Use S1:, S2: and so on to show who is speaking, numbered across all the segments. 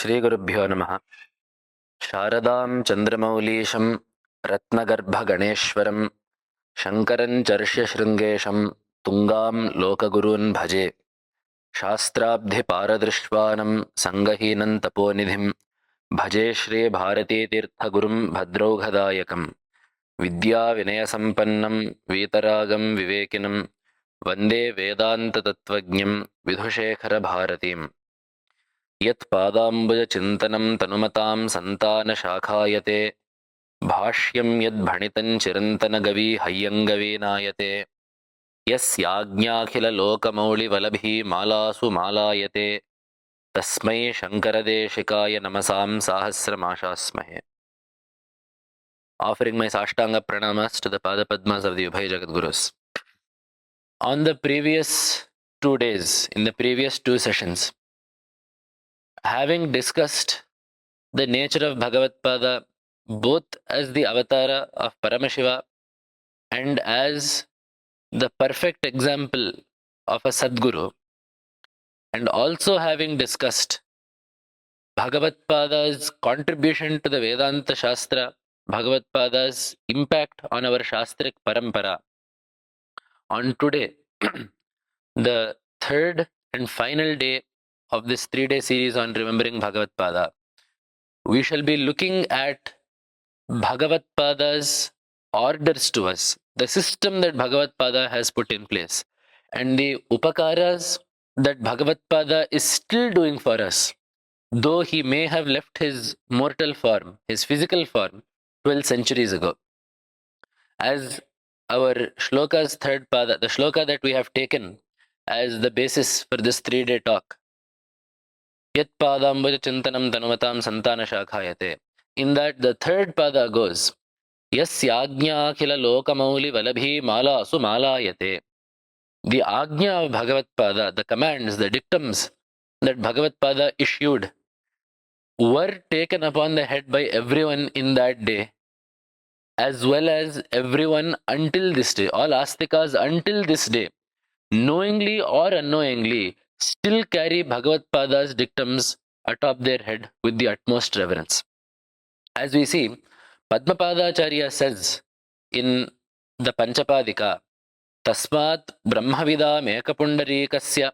S1: श्रीगुरुभ्यो नमः। शारदां चन्द्रमौलीशं रत्नगर्भगणेश्वरं शङ्करं चर्ष्यशृङ्गेशं तुङ्गां लोकगुरून् भजे। शास्त्राब्धिपारदृष्ट्वानं सङ्गहीनं तपोनिधिं भजे श्रीभारतीतीर्थगुरुं भद्रौघदायकं। विद्याविनयसम्पन्नं वीतरागं विवेकिनं वन्दे वेदान्ततत्त्वज्ञं विधुशेखरभारतीम्। यत्पादाम्बुजचिन्तनं तनुमतां सन्तानशाखायते भाष्यं यद्भणितं चिरन्तनगवी हय्यङ्गवीनायते यस्याज्ञाखिललोकमौलिवलभिः मालासु मालायते तस्मै शङ्करदेशिकाय नमसां साहस्रमाशास्महे. Offering my Sashtanga Pranamas to the Padapadmas of the Ubhay Jagadgurus. On the previous 2 days, in the previous 2 sessions, having discussed the nature of Bhagavatpada both as the avatara of Paramashiva and as the perfect example of a Sadguru, and also having discussed Bhagavatpada's contribution to the Vedanta Shastra, Bhagavatpada's impact on our śāstric parampara, on today, the third and final day of this 3-day series on Remembering Bhagavatpada, we shall be looking at Bhagavatpada's orders to us, the system that Bhagavatpada has put in place, and the upakaras that Bhagavatpada is still doing for us, though he may have left his mortal form, his physical form, 12 centuries ago. As our shloka's third pada, the shloka that we have taken as the basis for this 3-day talk, Yat padambuja chintanam tanumatam santana shakhayate. In that, the third pada goes, Yasyajñā khila lokamauli valabhi malasu malayate. The Ajna of Bhagavatpada, the commands, the dictums that Bhagavatpada issued, were taken upon the head by everyone in that day, as well as everyone until this day. All astikas until this day, knowingly or unknowingly, still carry Bhagavatpada's dictums atop their head with the utmost reverence. As we see, Padmapadacharya says in the Panchapadika, Tasmat Brahmavidam Ekapundarikasya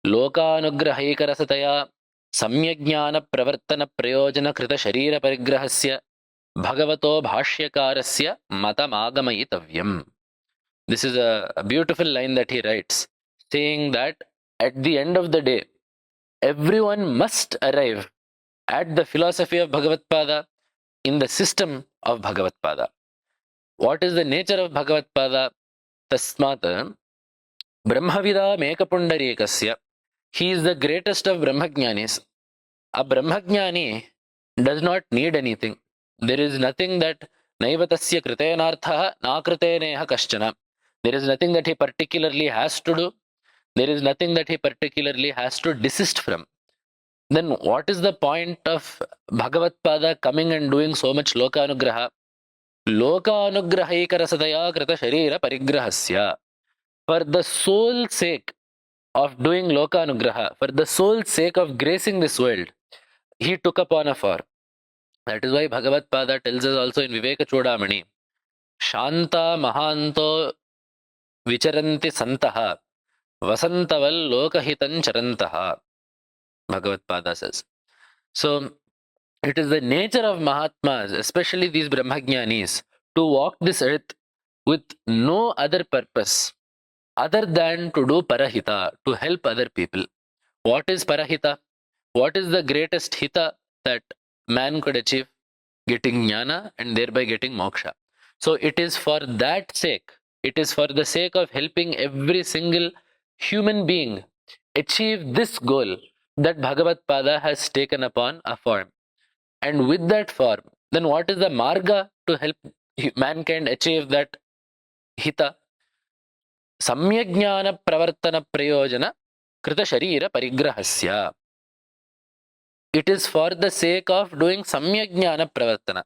S1: Lokanugrahaikarasatāya Samyajñāna Pravartana Prayojana Krita Sharira Parigrahasya Bhagavato Bhāṣyakarasya Matamāgamayitavyam. This is a beautiful line that he writes, saying that at the end of the day, everyone must arrive at the philosophy of Bhagavatpada in the system of Bhagavatpada. What is the nature of Bhagavatpada? Tasmat Brahmavidam Ekapundarikasya. He is the greatest of Brahmajñanis. A Brahmajñani does not need anything. There is nothing that Naivatasya Kritenarthaha Nakriteneha Kaschana. There is nothing that he particularly has to do. There is nothing that he particularly has to desist from. Then what is the point of Bhagavatpada coming and doing so much Lokanugraha? Lokanugrahaikarasatāya krita sharira parigrahasya. For the sole sake of doing Lokanugraha, for the sole sake of gracing this world, he took upon a form. That is why Bhagavatpada tells us also in Viveka Chudamani, Shanta Mahanto Vicharanti Santaha Vasantaval Lokahitan Charantaha. Bhagavatpada says. So, it is the nature of Mahatmas, especially these Brahmajñanis, to walk this earth with no other purpose other than to do parahita, to help other people. What is parahita? What is the greatest hita that man could achieve? Getting jnana and thereby getting moksha. So it is for that sake, it is for the sake of helping every single human being achieve this goal that Bhagavatpada has taken upon a form. And with that form, then what is the marga to help mankind achieve that hita? Samyajñāna pravartana prayojana krita sharira parigrahasya. It is for the sake of doing samyajñāna pravartana.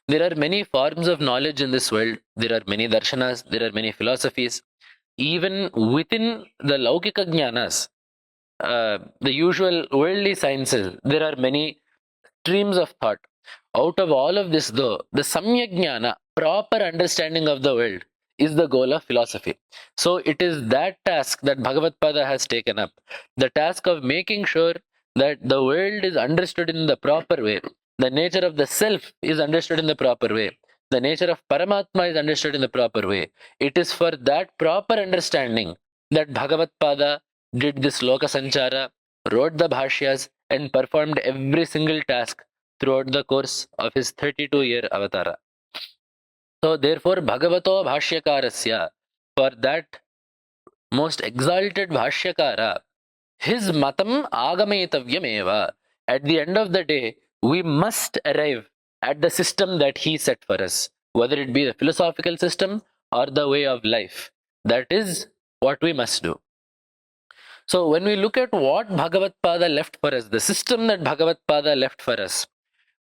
S1: There are many forms of knowledge in this world. There are many darshanas, there are many philosophies. Even within the laukika jnanas, the usual worldly sciences, there are many streams of thought. Out of all of this, though, the Samyak Jnana, proper understanding of the world, is the goal of philosophy. So it is that task that Bhagavatpada has taken up, the task of making sure that the world is understood in the proper way, the nature of the self is understood in the proper way, the nature of Paramatma is understood in the proper way. It is for that proper understanding that Bhagavatpada did this Loka Sanchara, wrote the bhāṣyas, and performed every single task throughout the course of his 32-year avatara. So therefore, Bhagavato Bhāṣyakarasya, for that most exalted Bhāṣyakara, his matam agamethavyam eva. At the end of the day, we must arrive at the system that he set for us, whether it be the philosophical system or the way of life. That is what we must do. So when we look at what Bhagavatpada left for us, the system that Bhagavatpada left for us,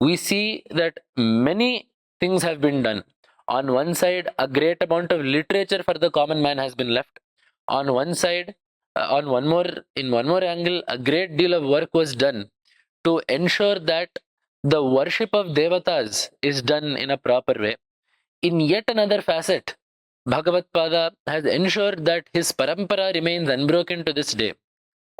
S1: we see that many things have been done. On one side, a great amount of literature for the common man has been left. On one side, in one more angle, a great deal of work was done to ensure that the worship of devatas is done in a proper way. In yet another facet, Bhagavatpada has ensured that his parampara remains unbroken to this day.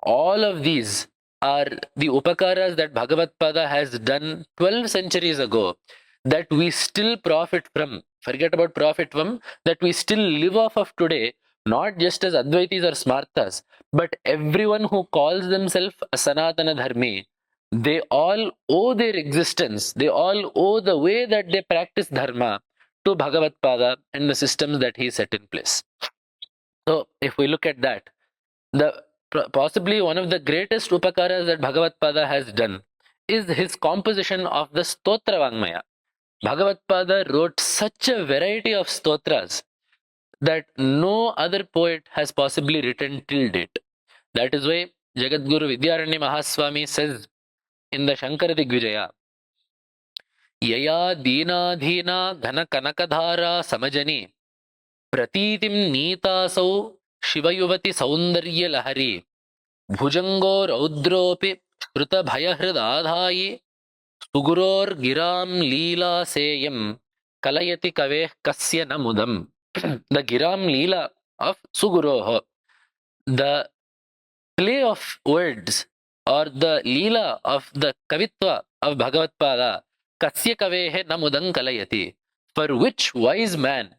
S1: All of these are the upakaras that Bhagavatpada has done 12 centuries ago that we still profit from. Forget about profit from, that we still live off of today, not just as Advaitis or Smartas, but everyone who calls themselves a Sanātana Dharmi. They all owe their existence, they all owe the way that they practice Dharma to Bhagavatpada and the systems that he set in place. So, if we look at that, the possibly one of the greatest upakaras that Bhagavatpada has done is his composition of the Stotra Vangmaya. Bhagavatpada wrote such a variety of stotras that no other poet has possibly written till date. That is why Jagadguru Vidyaranya Mahaswami says in the Shankara Digvijaya, Yaya Deenadheena Ghana Kanakadhara Samajani Pratitim Neetasau Shivayuvati Saundarya Lahari Bhujango Raudropi Shruta Bhayahrid Adhayi Suguror Giram Leela Seyam Kalayati Kaveh Kasya Namudam. The Giram Leela of Suguroho, the play of words or the Leela of the Kavitva of Bhagavatpada, Kasya Kavehe Namudam Kalayati, for which wise man,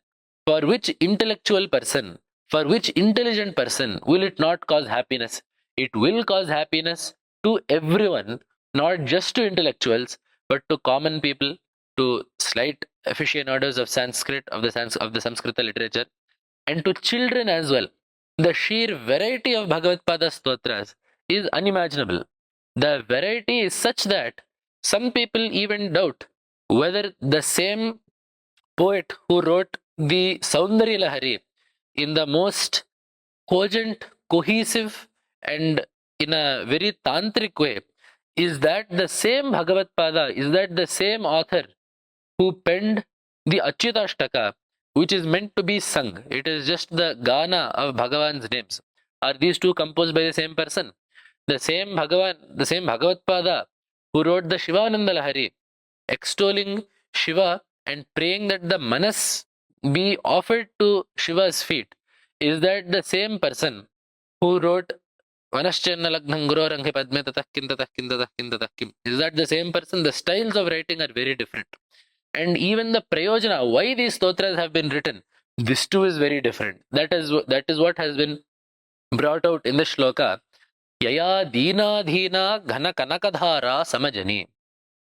S1: for which intellectual person, for which intelligent person will it not cause happiness? It will cause happiness to everyone, not just to intellectuals, but to common people, to slight aficionados of Sanskrit, of the Samskrita literature, and to children as well. The sheer variety of Bhagavatpada stotras is unimaginable. The variety is such that some people even doubt whether the same poet who wrote the Saundarya Lahari in the most cogent, cohesive, and in a very tantric way, is that the same Bhagavatpada, is that the same author who penned the Achyutashtaka, which is meant to be sung. It is just the Gana of Bhagavan's names. Are these two composed by the same person? The same Bhagavatpada who wrote the Shivananda Lahari, extolling Shiva and praying that the Manas be offered to Shiva's feet, is that the same person who wrote Vanaschanna Lagnam Guroranghe Padme Tatah Kim Tatah Kim Tatah Kim Tatah Kim? Is that the same person? The styles of writing are very different. And even the prayojana, why these stotras have been written, this too is very different. That is what has been brought out in the shloka. Yaya Deena Dheena Ghana Kanakadhara Samajani.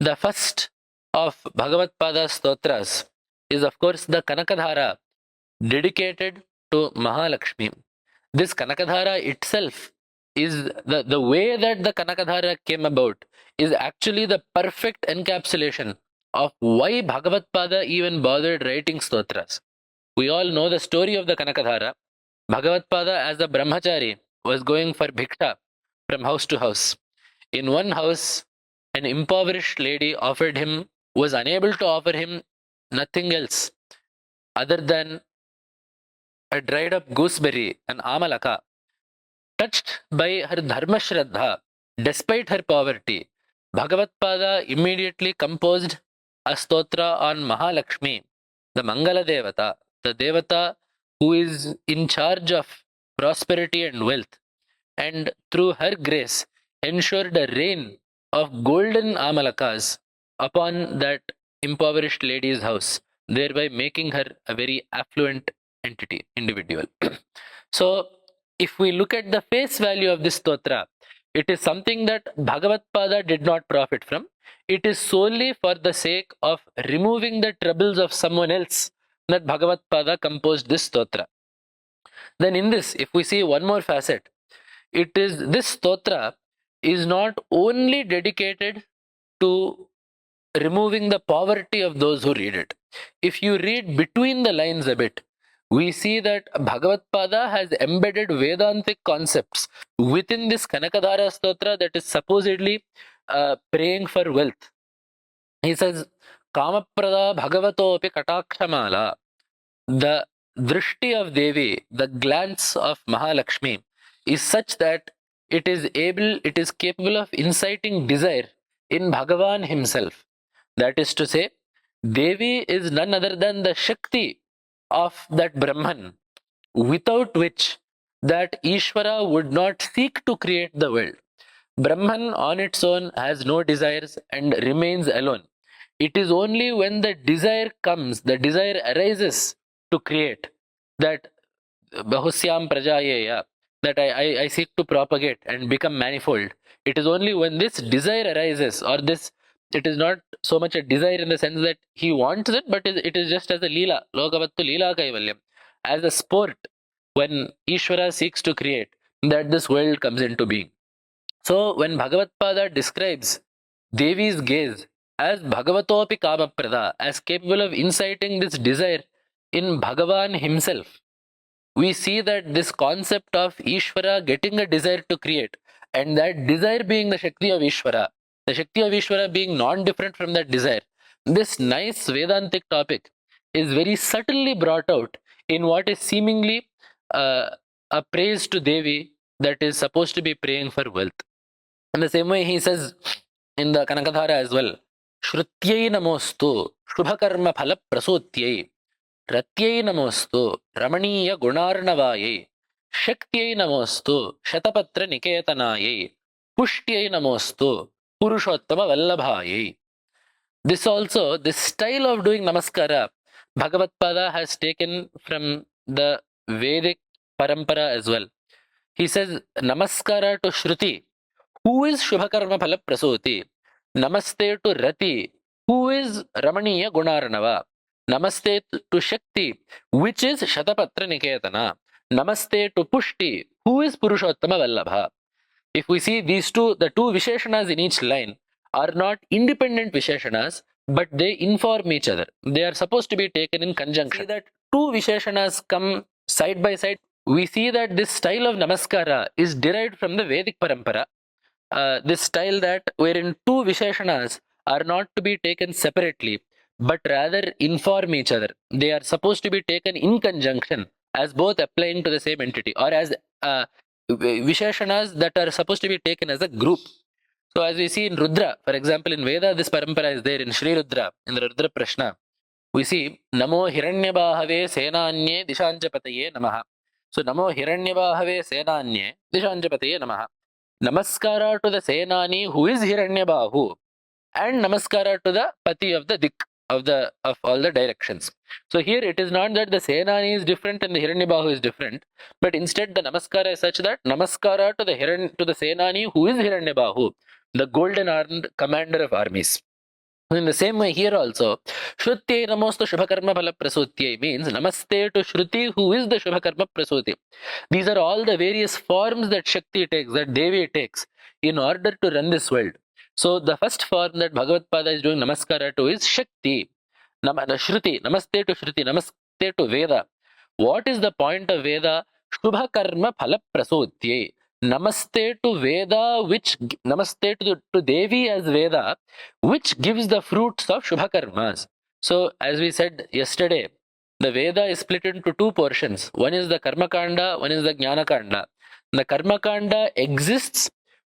S1: The first of Bhagavatpada stotras is of course the Kanakadhara, dedicated to Mahalakshmi. This Kanakadhara itself is the way that the Kanakadhara came about is actually the perfect encapsulation of why Bhagavatpada even bothered writing stotras. We all know the story of the Kanakadhara. Bhagavatpada, as a brahmachari, was going for bhiksha from house to house. In one house, an impoverished lady was unable to offer him nothing else other than a dried up gooseberry, an amalaka. touched by her dharma shraddha, despite her poverty, Bhagavatpada immediately composed a stotra on Mahalakshmi, the Mangala Devata, the Devata who is in charge of prosperity and wealth, and through her grace ensured a rain of golden amalakas upon that impoverished lady's house, thereby making her a very affluent individual. So, if we look at the face value of this stotra, it is something that Bhagavatpada did not profit from. It is solely for the sake of removing the troubles of someone else that Bhagavatpada composed this stotra. Then in this, if we see one more facet, it is this stotra is not only dedicated to removing the poverty of those who read it. If you read between the lines a bit, we see that Bhagavatpada has embedded Vedantic concepts within this Kanakadhara stotra that is supposedly praying for wealth. He says, Kamaprada Bhagavatopi Katakshamala. The drishti of Devi, the glance of Mahalakshmi, is such that it is capable of inciting desire in Bhagavan himself. That is to say, Devi is none other than the Shakti of that Brahman, without which that Ishvara would not seek to create the world. Brahman on its own has no desires and remains alone. It is only when the desire comes, the desire arises to create, that Bahusyam Prajayeya, that I seek to propagate and become manifold. It is only when this desire arises, or this, it is not so much a desire in the sense that he wants it, but it is just as a Leela, Lokavattu Leela Kaivalyam, as a sport, when Ishvara seeks to create, that this world comes into being. So when Bhagavatpada describes Devi's gaze as Bhagavatopi Kamaprada, as capable of inciting this desire in Bhagavan himself, we see that this concept of Ishvara getting a desire to create, and that desire being the Shakti of Ishvara, the Shakti of Ishvara being non-different from that desire, this nice Vedantic topic is very subtly brought out in what is seemingly a praise to Devi that is supposed to be praying for wealth. In the same way, he says in the Kanakadhara as well, Shrutyai namostu Shubhakarma Phala Prasotyai Ratyai namostu Ramaniya Gunarnavayai Shaktyai namostu Shatapatra Niketanayai Pushtyai namostu Purushottama Vallabhayai. This also, this style of doing Namaskara, Bhagavatpada has taken from the Vedic parampara as well. He says, Namaskara to Shruti, who is Shubhakarma Phala Prasoti. Namaste to Rati, who is Ramaniya Gunarnava. Namaste to Shakti, which is Shatapatra Niketana. Namaste to Pushti, who is Purushottama Vallabha. If we see these two, the two Visheshanas in each line are not independent Visheshanas, but they inform each other. They are supposed to be taken in conjunction. See that two Visheshanas come side by side. We see that this style of Namaskara is derived from the Vedic parampara. This style that wherein two Visheshanas are not to be taken separately, but rather inform each other. They are supposed to be taken in conjunction as both applying to the same entity, or as Visheshanas that are supposed to be taken as a group. So as we see in Rudra, for example, in Veda, this parampara is there in Sri Rudra, in the Rudra Prashna. We see Namo Hiranyabahave Senanye Dishanjapataye Namaha. So Namo Hiranyabahave Senanye Dishanjapataye Namaha. Namaskara to the Senani who is Hiranyabahu, and Namaskara to the Pati of the Dik, of all the directions. So here it is not that the Senani is different and the Hiranyabahu is different, but instead the Namaskara is such that Namaskara to the Senani who is Hiranyabahu, the golden armed commander of armies. In the same way here also, Shrutyai namostu Shubhakarma Phala Prasotyai means Namaste to Shruti who is the Shubhakarma Prasoti. These are all the various forms that Shakti takes, that Devi takes in order to run this world. So the first form that Bhagavatpada is doing Namaskara to is Shakti. Shruti, Namaste to Shruti, Namaste to Veda. What is the point of Veda? Shubhakarma Phala Prasotyai. Namaste to Veda, which Namaste to Devi as Veda, which gives the fruits of Shubha Karmas. So, as we said yesterday, the Veda is split into two portions. One is the Karma Kanda, one is the Jnana Kanda. The Karma Kanda exists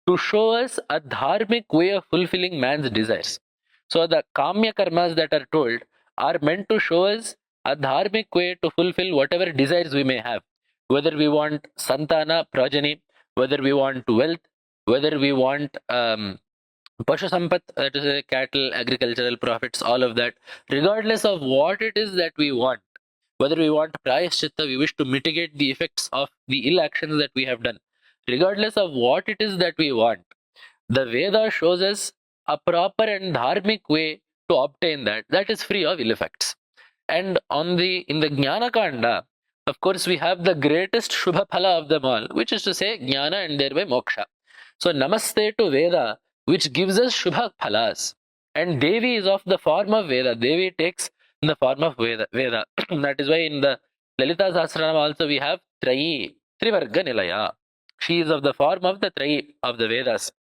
S1: to show us a dharmic way of fulfilling man's desires. So the Kamya Karmas that are told are meant to show us a dharmic way to fulfill whatever desires we may have. Whether we want Santana, progeny, whether we want wealth, whether we want Pashu Sampat, that is cattle, agricultural profits, all of that. Regardless of what it is that we want, whether we want prayaschitta, we wish to mitigate the effects of the ill actions that we have done. Regardless of what it is that we want, the Veda shows us a proper and dharmic way to obtain that. That is free of ill effects. And in the Jnana Kanda, of course, we have the greatest Shubha Phala of them all, which is to say Jnana and thereby Moksha. So Namaste to Veda, which gives us Shubha Phalas. And Devi is of the form of Veda. Devi takes in the form of Veda. That is why in the Lalita Sahasranama also we have Trayi, Trivarga Nilaya. She is of the form of the Trayi of the Vedas.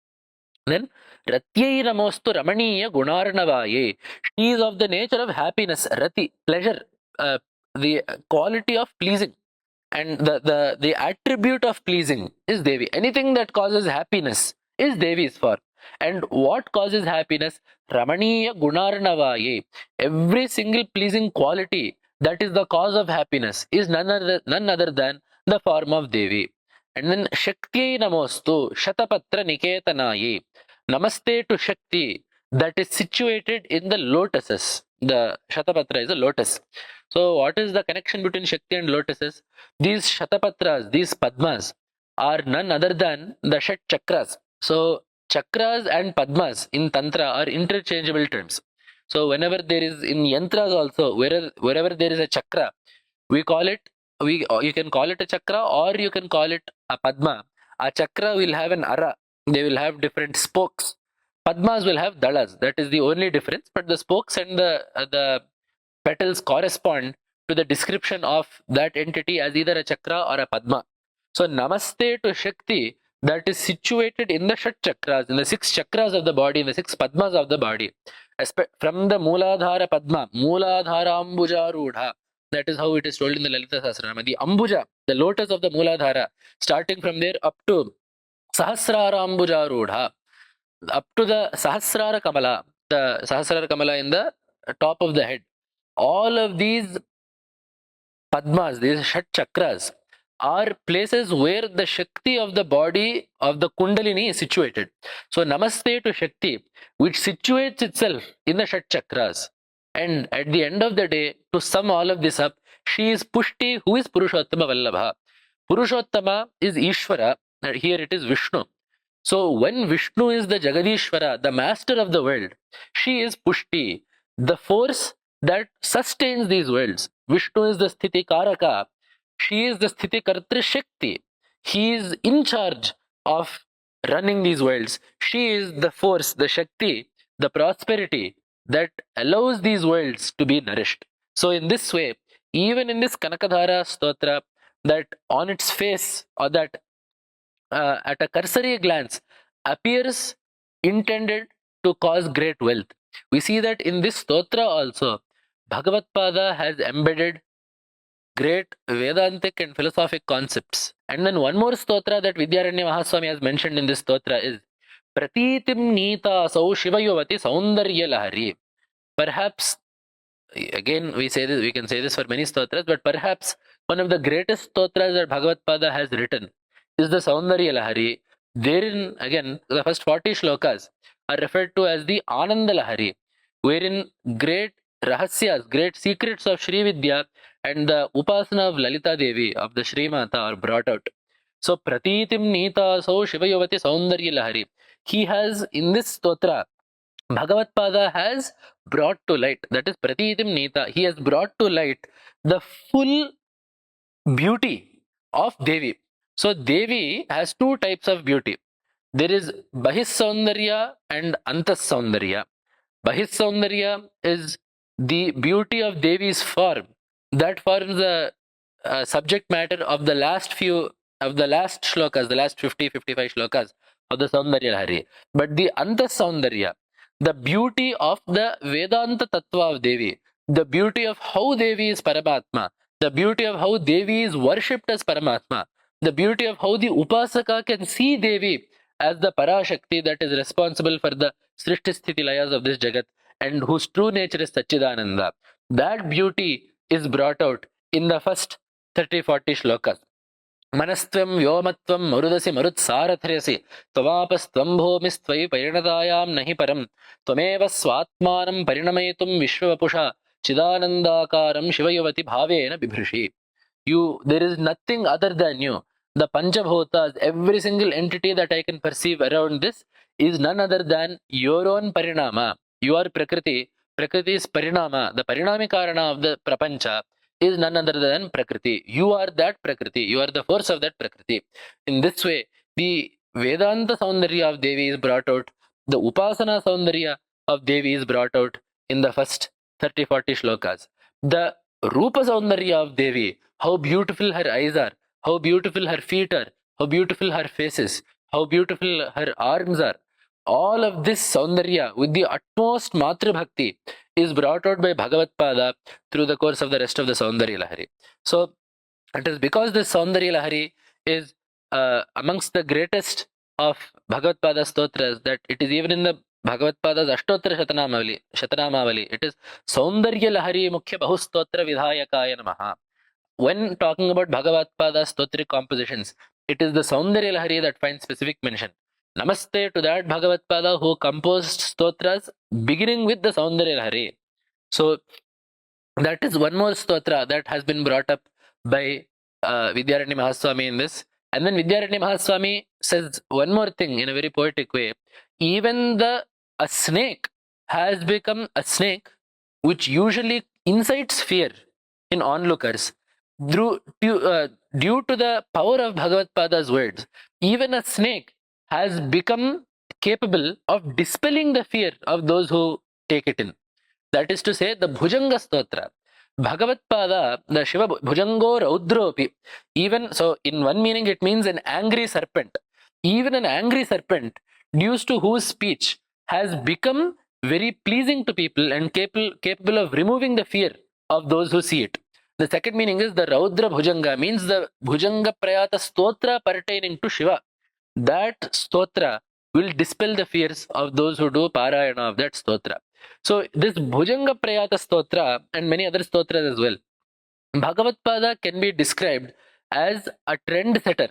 S1: Then Ratyai Namostu Ramaniya Gunarnavaye. She is of the nature of happiness, Rati, pleasure, the quality of pleasing. And the attribute of pleasing is Devi. Anything that causes happiness is Devi's form. And what causes happiness? Ramaniya Gunarnavaye. Every single pleasing quality that is the cause of happiness is none other than the form of Devi. And then Shakti Namostu Shatapatra Niketanaye. Namaste to Shakti that is situated in the lotuses. The Shatapatra is a lotus. So what is the connection between Shakti and lotuses? These Shatapatras, these Padmas are none other than the Shat Chakras. So Chakras and Padmas in Tantra are interchangeable terms. So whenever there is in Yantras also, wherever there is a chakra, we call it, you can call it a chakra or you can call it a Padma. A chakra will have an ara. They will have different spokes. Padmas will have dalas. That is the only difference. But the spokes and the petals correspond to the description of that entity as either a chakra or a Padma. So Namaste to Shakti that is situated in the Shat Chakras, in the 6 chakras of the body, in the 6 Padmas of the body. From the Mooladhara Padma, Mooladhara Ambuja Rudha. That is how it is told in the Lalita Sahasranama. The Ambuja, the lotus of the Mooladhara, starting from there up to Sahasrara Ambuja Rudha, up to the Sahasrara Kamala, the Sahasrara Kamala in the top of the head. All of these Padmas, these Shat Chakras, are places where the Shakti of the body of the Kundalini is situated. So Namaste to Shakti, which situates itself in the Shat Chakras. And at the end of the day, to sum all of this up, she is Pushti, who is Purushottama Vallabha. Purushottama is Ishvara, and here it is Vishnu. So when Vishnu is the Jagadishvara, the master of the world, she is Pushti, the force that sustains these worlds. Vishnu is the Sthiti Karaka. She is the Sthiti Kartri Shakti. He is in charge of running these worlds. She is the force, the Shakti, the prosperity that allows these worlds to be nourished. So in this way, even in this Kanakadhara Stotra, that on its face, or that at a cursory glance appears intended to cause great wealth, we see that in this stotra also, Bhagavatpada has embedded great Vedantic and philosophic concepts. And then one more stotra that Vidyaranya Mahaswami has mentioned in this stotra is Pratitim Nita Sau Shivayovati Saundarya Lahari. Perhaps, again, we can say this for many stotras, but perhaps one of the greatest stotras that Bhagavatpada has written is the Saundarya Lahari. Therein, again, the first 40 shlokas are referred to as the Ananda Lahari, wherein great rahasyas, great secrets of Sri Vidya and the upasana of Lalita Devi, of the Sri Mata, are brought out. So, Pratitim Nita Sau Shivayovati Saundarya Lahari. He has, in this stotra, Bhagavatpada has brought to light, that is Pratitim Nita, he has brought to light the full beauty of Devi. So Devi has 2 types of beauty. There is Bahis Saundarya and Antas Saundarya. Bahis Saundarya is the beauty of Devi's form. That forms the subject matter of the last shlokas, the last 55 shlokas of the Saundarya Lahari. But the Antas Saundarya, the beauty of the Vedanta Tattva of Devi, the beauty of how Devi is Paramatma, the beauty of how Devi is worshipped as Paramatma, The beauty of how the Upasaka can see Devi as the Parashakti that is responsible for the Srishti Sthiti Layas of this Jagat and whose true nature is Satchidananda. That beauty is brought out in the first 30-40 shlokas. मनस्त्वं व्योमत्वं मरुदसि मरुत्सारथर्यसि त्वमापस्त्वं भूमिस्त्वयि परिणतायां नहि परं त्वमेव स्वात्मानं परिणमयितुं विश्ववपुषा चिदानन्दाकारं शिवयुवति भावेन बिभृषि. There is nothing other than you. The Panchabhutas, every single entity that I can perceive around this is none other than your own Parinama. You are Prakriti. Prakriti is Parinama. The Parinami Karana of the Prapancha is none other than Prakriti. You are that Prakriti. You are the force of that Prakriti. In this way, the Vedanta Saundarya of Devi is brought out. The Upasana Saundarya of Devi is brought out in the first 30-40 shlokas. The Rupa Saundarya of Devi, how beautiful her eyes are, how beautiful her feet are, how beautiful her faces, how beautiful her arms are. All of this Saundarya with the utmost Matra Bhakti is brought out by Bhagavatpada through the course of the rest of the Saundarya Lahari. So it is because this Saundarya Lahari is amongst the greatest of Bhagavatpada stotras that it is even in the Bhagavatpada's Ashtottara Shatanamavali. It is Saundarya Lahari Mukhya Bahustotra Vidhayakaya Namaha. When talking about Bhagavatpada's stotric compositions, it is the Saundarya Lahari that finds specific mention. Namaste to that Bhagavatpada who composed stotras beginning with the Saundarya Lahari. So that is one more stotra that has been brought up by Vidyaranya Mahaswami in this. And then Vidyaranya Mahaswami says one more thing in a very poetic way. Even a snake has become a snake which usually incites fear in onlookers due to the power of Bhagavatpada's words. Even a snake has become capable of dispelling the fear of those who take it in. That is to say, the Bhujanga Stotra. Bhagavatpada, the Shiva Bhujango Raudropi. Even so, in one meaning, it means an angry serpent. Even an angry serpent, due to whose speech has become very pleasing to people and capable of removing the fear of those who see it. The second meaning is the Raudra Bhujanga, means the Bhujanga Prayata Stotra pertaining to Shiva. That Stotra will dispel the fears of those who do Parayana of that Stotra. So this Bhujanga Prayata Stotra and many other Stotras as well, Bhagavatpada can be described as a trendsetter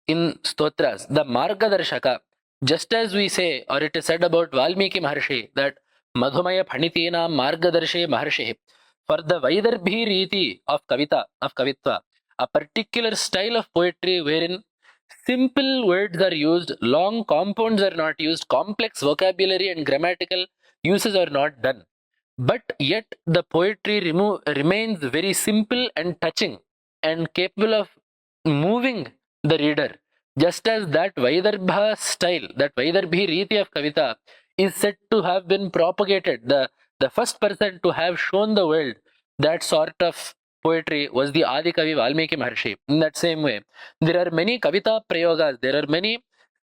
S1: in Stotras, the Margadarshaka. Just as we say, or it is said about Valmiki Maharshi, that Madhumaya Phanitina Margadarshe Maharshi, for the Vaidarbhi Riti of Kavitva, a particular style of poetry wherein simple words are used, long compounds are not used, complex vocabulary and grammatical uses are not done. But yet the poetry remains very simple and touching and capable of moving the reader. Just as that Vaidarbha style, that Vaidarbhi Riti of Kavita is said to have been propagated. The first person to have shown the world that sort of poetry was the Adi Kavi Valmiki Maharshi. In that same way, there are many Kavita Prayogas, there are many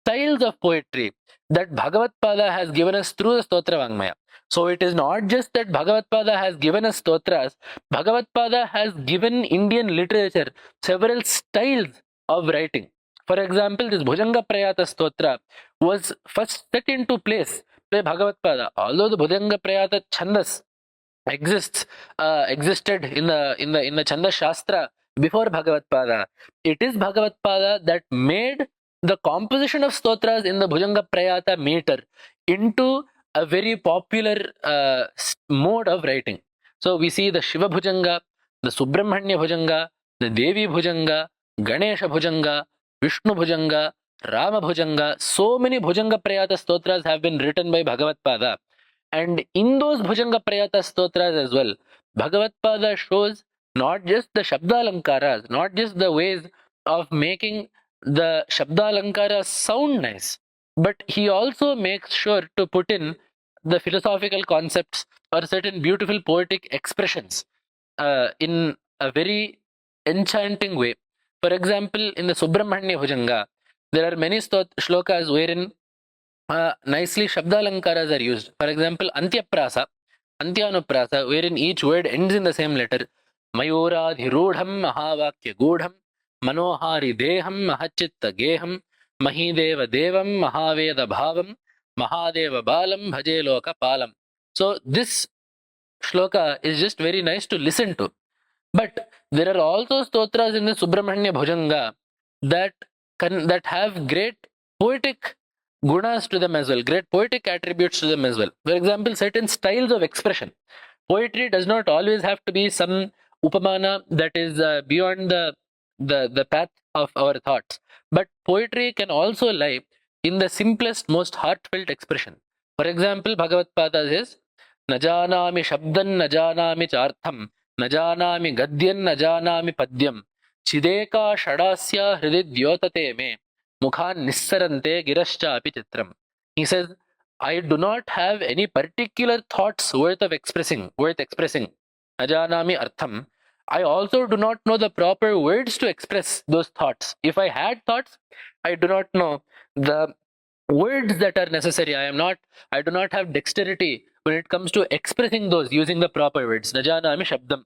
S1: styles of poetry that Bhagavatpada has given us through the Stotra Vangmaya. So it is not just that Bhagavatpada has given us stotras, Bhagavatpada has given Indian literature several styles of writing. For example, this Bhujanga Prayata Stotra was first set into place by Bhagavatpada. Although the Bhujanga Prayata Chandas existed in the Chandas Shastra before Bhagavatpada, it is Bhagavatpada that made the composition of stotras in the Bhujanga Prayata meter into a very popular mode of writing. So we see the Shiva Bhujanga, the Subramanya Bhujanga, the Devi Bhujanga, Ganesha Bhujanga, Vishnu Bhujanga, Rama Bhujanga. So many Bhujanga Prayata stotras have been written by Bhagavatpada. And in those Bhujanga Prayata stotras as well, Bhagavatpada shows not just the Shabdalankaras, not just the ways of making the Shabdalankaras sound nice, but he also makes sure to put in the philosophical concepts or certain beautiful poetic expressions in a very enchanting way. For example, in the Subramanya Bhujanga, there are many shlokas wherein nicely Shabdalankaras are used. For example, Antyanuprasa, wherein each word ends in the same letter. Mayuradhirudham Mahavakya Gudham Manohari Deham Mahachitta Geham Mahideva Devam Mahaveda Bhavam Mahadeva Balam Bhaje Loka Palam. So this shloka is just very nice to listen to. But there are also stotras in the Subramanya Bhujanga that have great poetic gunas to them as well, great poetic attributes to them as well. For example, certain styles of expression. Poetry does not always have to be some upamana that is beyond the path of our thoughts. But poetry can also lie in the simplest, most heartfelt expression. For example, Bhagavatpada says, Najanami Shabdan Najanami Chartham Najanami Gadyan Najanami Padyam Chideka Shadasya Hrididyotate Me Mukhan Nissarante Girascha Api Chitram. He says, I do not have any particular thoughts worth expressing. Najanami Artham. I also do not know the proper words to express those thoughts. If I had thoughts, I do not know the words that are necessary. I do not have dexterity when it comes to expressing those using the proper words. Najanami Shabdam.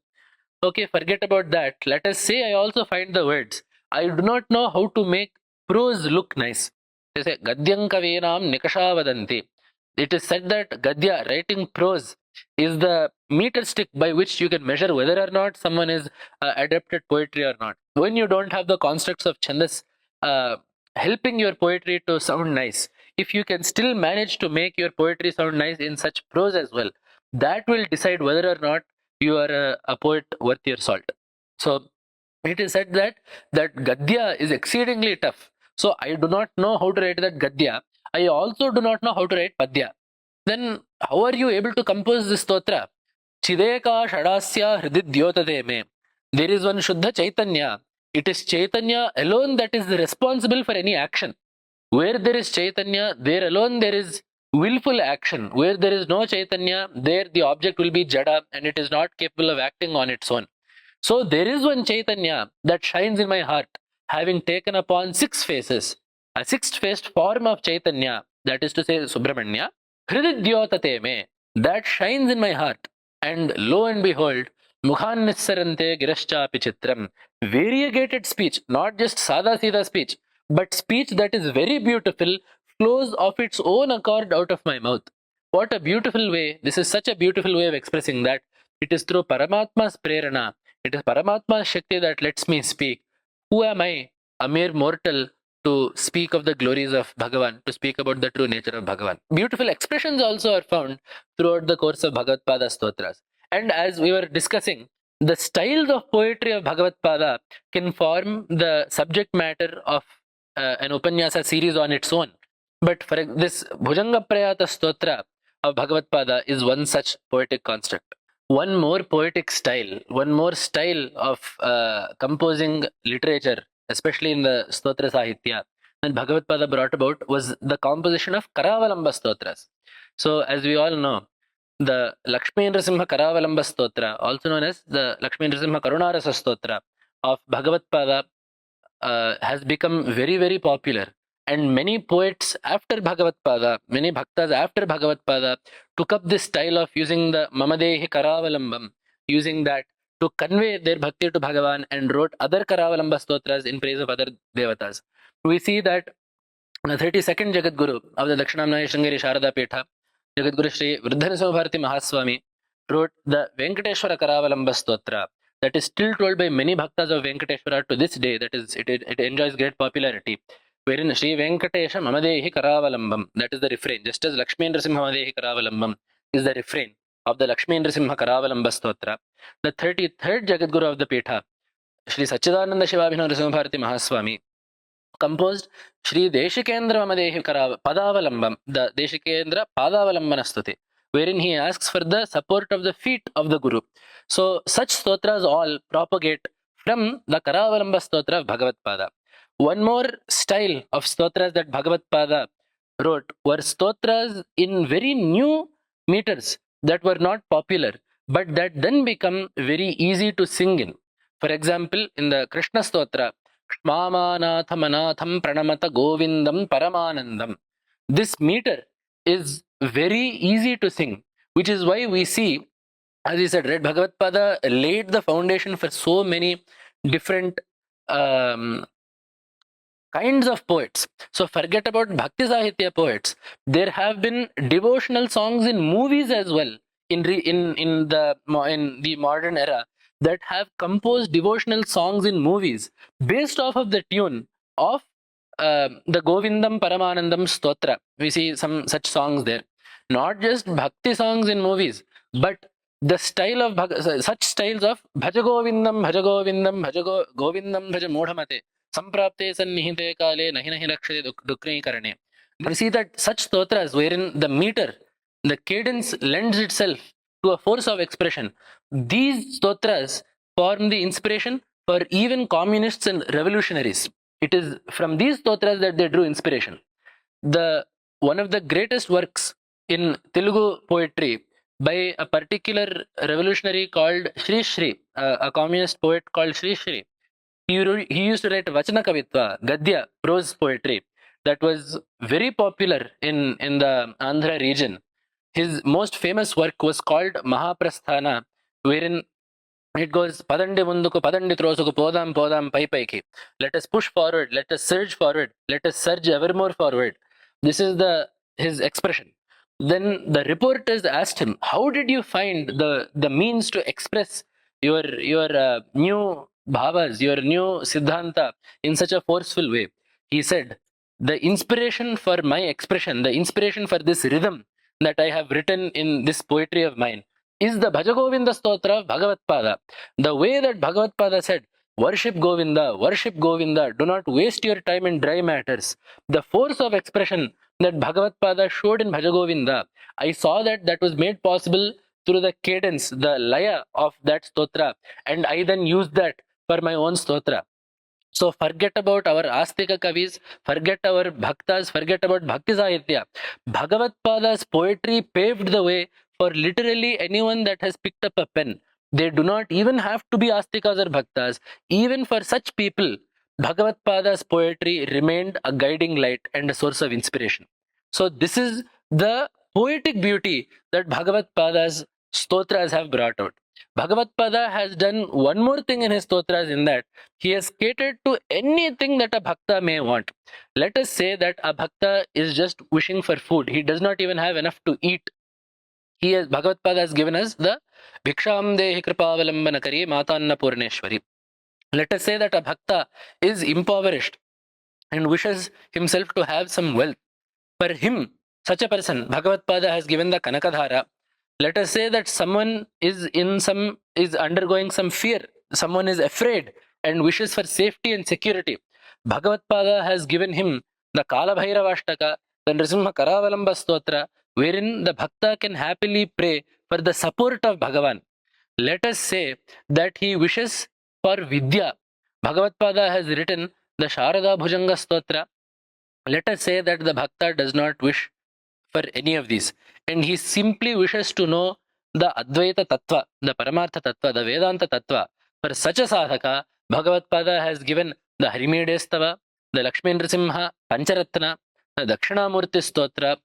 S1: Okay, forget about that. Let us say I also find the words. I do not know how to make prose look nice. They say, Gadyam Kavenam Nikasha Vadanti. It is said that Gadya, writing prose, is the meter stick by which you can measure whether or not someone is adept at poetry or not. When you don't have the constructs of Chandas helping your poetry to sound nice, if you can still manage to make your poetry sound nice in such prose as well, that will decide whether or not you are a poet worth your salt. So it is said that Gadya is exceedingly tough. So I do not know how to write that Gadya. I also do not know how to write Padya. Then how are you able to compose this stotra? Chideka Shadasya Hrididyotate Me. There is one Shuddha Chaitanya. It is Chaitanya alone that is responsible for any action. Where there is Chaitanya, there alone there is willful action. Where there is no Chaitanya, there the object will be Jada and it is not capable of acting on its own. So there is one Chaitanya that shines in my heart, having taken upon 6 faces, a 6th-faced form of Chaitanya, that is to say Subramanya, Hrididyotate Me, that shines in my heart. And lo and behold, Mukhan Nissarante Girascha Api Chitram, variegated speech, not just Sada Sida speech, but speech that is very beautiful, flows of its own accord out of my mouth. What a beautiful way. This is such a beautiful way of expressing that it is through Paramatma's prerana, it is Paramatma's Shakti that lets me speak. Who am I, a mere mortal, to speak of the glories of Bhagavan, to speak about the true nature of Bhagavan? Beautiful expressions also are found throughout the course of Bhagavatpada stotras. And as we were discussing, the styles of poetry of Bhagavatpada can form the subject matter of an Upanyasa series on its own. But for this Bhujanga Prayata Stotra of Bhagavatpada is one such poetic construct. One more poetic style, one more style of composing literature, especially in the Stotra Sahitya, that Bhagavatpada brought about was the composition of Karavalamba Stotras. So, as we all know, the Lakshmi Nrasimha Karavalamba Stotra, also known as the Lakshmi Nrasimha Karunarasa Stotra of Bhagavatpada, has become very, very popular. And many poets after Bhagavatpada, many bhaktas after Bhagavatpada took up this style of using the Mamadehi Karavalambam, using that to convey their bhakti to Bhagavan, and wrote other Karavalamba stotras in praise of other devatas. We see that the 32nd Jagadguru of the Dakshinamnaya Sringeri Sharada Peetham, Jagadguru Sri Vruddhanarasimha Mahaswami, wrote the Venkateshwara Karavalamba Stotra that is still told by many bhaktas of Venkateshwara to this day. That is, it enjoys great popularity. Wherein Sri Venkatesha Mamadehi Karavalambam, that is the refrain, just as Lakshmi Nrasimha Mamadehi Karavalambam is the refrain of the Lakshmi Nrasimha Karavalamba Stotra. The 33rd Jagadguru of the Peetha, Sri Sachidananda Shivabhina Nrasimha Mahaswami, composed Sri Deshikendra Mamadehi Padavalambam, the Deshikendra Padavalambana Stuti, wherein he asks for the support of the feet of the Guru. So such stotras all propagate from the Karavalamba Stotra of Bhagavatpada. One more style of stotras that Bhagavatpada wrote were stotras in very new meters that were not popular, but that then become very easy to sing in. For example, in the Krishna Stotra, Kshmamanatham Anatham Pranamata Govindam Paramanandam. This meter is very easy to sing, which is why we see, as he said, right, Bhagavatpada laid the foundation for so many different kinds of poets. So forget about Bhakti Sahitya poets. There have been devotional songs in movies as well in the modern era that have composed devotional songs in movies based off of the tune of the Govindam Paramanandam Stotra. We see some such songs there. Not just Bhakti songs in movies, but the style of such styles of Bhaja Govindam, Bhaja Govindam, Govindam, Bhaja Modhamate. Samprapte sannihite kale nahi nahi rakshate dukri karane. We see that such stotras wherein the meter, the cadence lends itself to a force of expression. These stotras form the inspiration for even communists and revolutionaries. It is from these stotras that they drew inspiration. One of the greatest works in Telugu poetry by a particular revolutionary called Sri Sri, a communist poet called Sri Sri. He used to write Vachana Kavitva, Gadya, prose poetry that was very popular in the Andhra region. His most famous work was called Mahaprasthana, wherein it goes Padandi Munduku, Padandi Trosuku, Podam Podam Pai Paiki. Let us push forward, let us surge forward, let us surge evermore forward. This is his expression. Then the reporters asked him, how did you find the means to express your new bhavas, your new siddhanta in such a forceful way? He said, the inspiration for my expression, the inspiration for this rhythm that I have written in this poetry of mine is the Bhajagovinda Stotra of Bhagavatpada. The way that Bhagavatpada said, worship Govinda, do not waste your time in dry matters. The force of expression that Bhagavatpada showed in Bhajagovinda, I saw that was made possible through the cadence, the laya of that stotra, and I then used that for my own stotra. So forget about our Astika Kavis, forget our Bhaktas, forget about Bhakti Sahitya. Bhagavatpada's poetry paved the way for literally anyone that has picked up a pen. They do not even have to be Astikas or Bhaktas. Even for such people, Bhagavatpada's poetry remained a guiding light and a source of inspiration. So this is the poetic beauty that Bhagavatpada's stotras have brought out. Bhagavatpada has done one more thing in his stotras, in that he has catered to anything that a bhakta may want. Let us say that a bhakta is just wishing for food. He does not even have enough to eat. Bhagavatpada has given us the Bhiksham Dehi Kripavalambanakari Kari Matanna Purneshwari. Let us say that a bhakta is impoverished and wishes himself to have some wealth. For him, such a person, Bhagavatpada has given the Kanakadhara. Let us say that someone is undergoing some fear. Someone is afraid and wishes for safety and security. Bhagavatpada has given him the Kalabhairavashtaka, the Nrisimha Karavalamba Stotra, wherein the bhakta can happily pray for the support of Bhagavan. Let us say that he wishes for Vidya. Bhagavatpada has written the Sharada Bhujanga Stotra. Let us say that the bhakta does not wish for any of these, and he simply wishes to know the Advaita Tattva, the Paramartha Tattva, the Vedanta Tattva. For such a sadhaka, Bhagavatpada has given the Harimedestava, the Lakshmi Nrisimha, Pancharatna, the Dakshinamurti Stotra.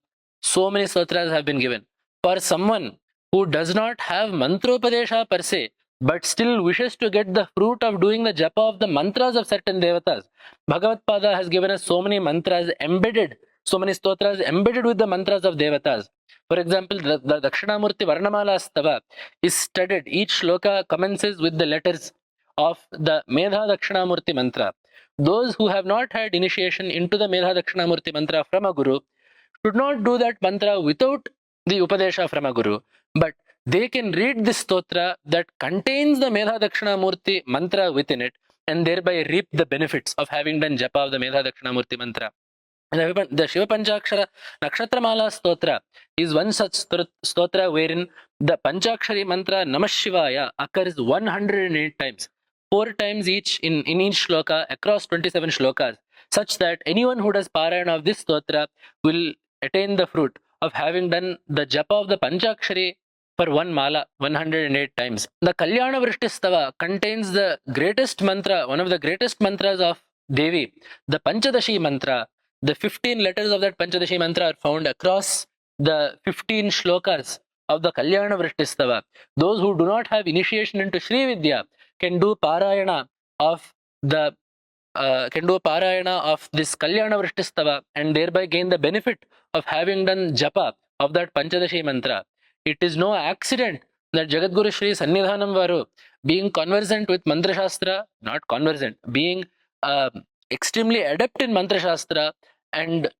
S1: So many stotras have been given. For someone who does not have mantropadesha per se, but still wishes to get the fruit of doing the japa of the mantras of certain devatas, Bhagavatpada has given us so many mantras embedded, so many stotras embedded with the mantras of devatas. For example, the Dakshinamurti Varnamala Stava is studied. Each shloka commences with the letters of the Medha Dakshinamurti mantra. Those who have not had initiation into the Medha Dakshinamurti mantra from a guru should not do that mantra without the Upadesha from a guru, but they can read this stotra that contains the Medha Dakshinamurti mantra within it, and thereby reap the benefits of having done japa of the Medha Dakshinamurti mantra. And the Shiva Panchakshara Nakshatramala Stotra is one such stotra wherein the Panchakshari mantra Namah Shivaya occurs 108 times, 4 times each in each shloka across 27 shlokas, such that anyone who does parayana of this stotra will attain the fruit of having done the japa of the Panchakshari for one mala 108 times. The Kalyana Vrishti contains the greatest mantra, one of the greatest mantras of Devi, the Panchadashi mantra. The 15 letters of that Panchadashi mantra are found across the 15 shlokas of the Kalyana Vrishti. Those who do not have initiation into Sri Vidya can do parayana of the can do a parayana of this Kalyana Vrishtishtava and thereby gain the benefit of having done japa of that Panchadashi mantra. It is no accident that Jagadguru Sri Sannidhanam Varu, being conversant with Mantra Shastra, not conversant, being extremely adept in Mantra Shastra and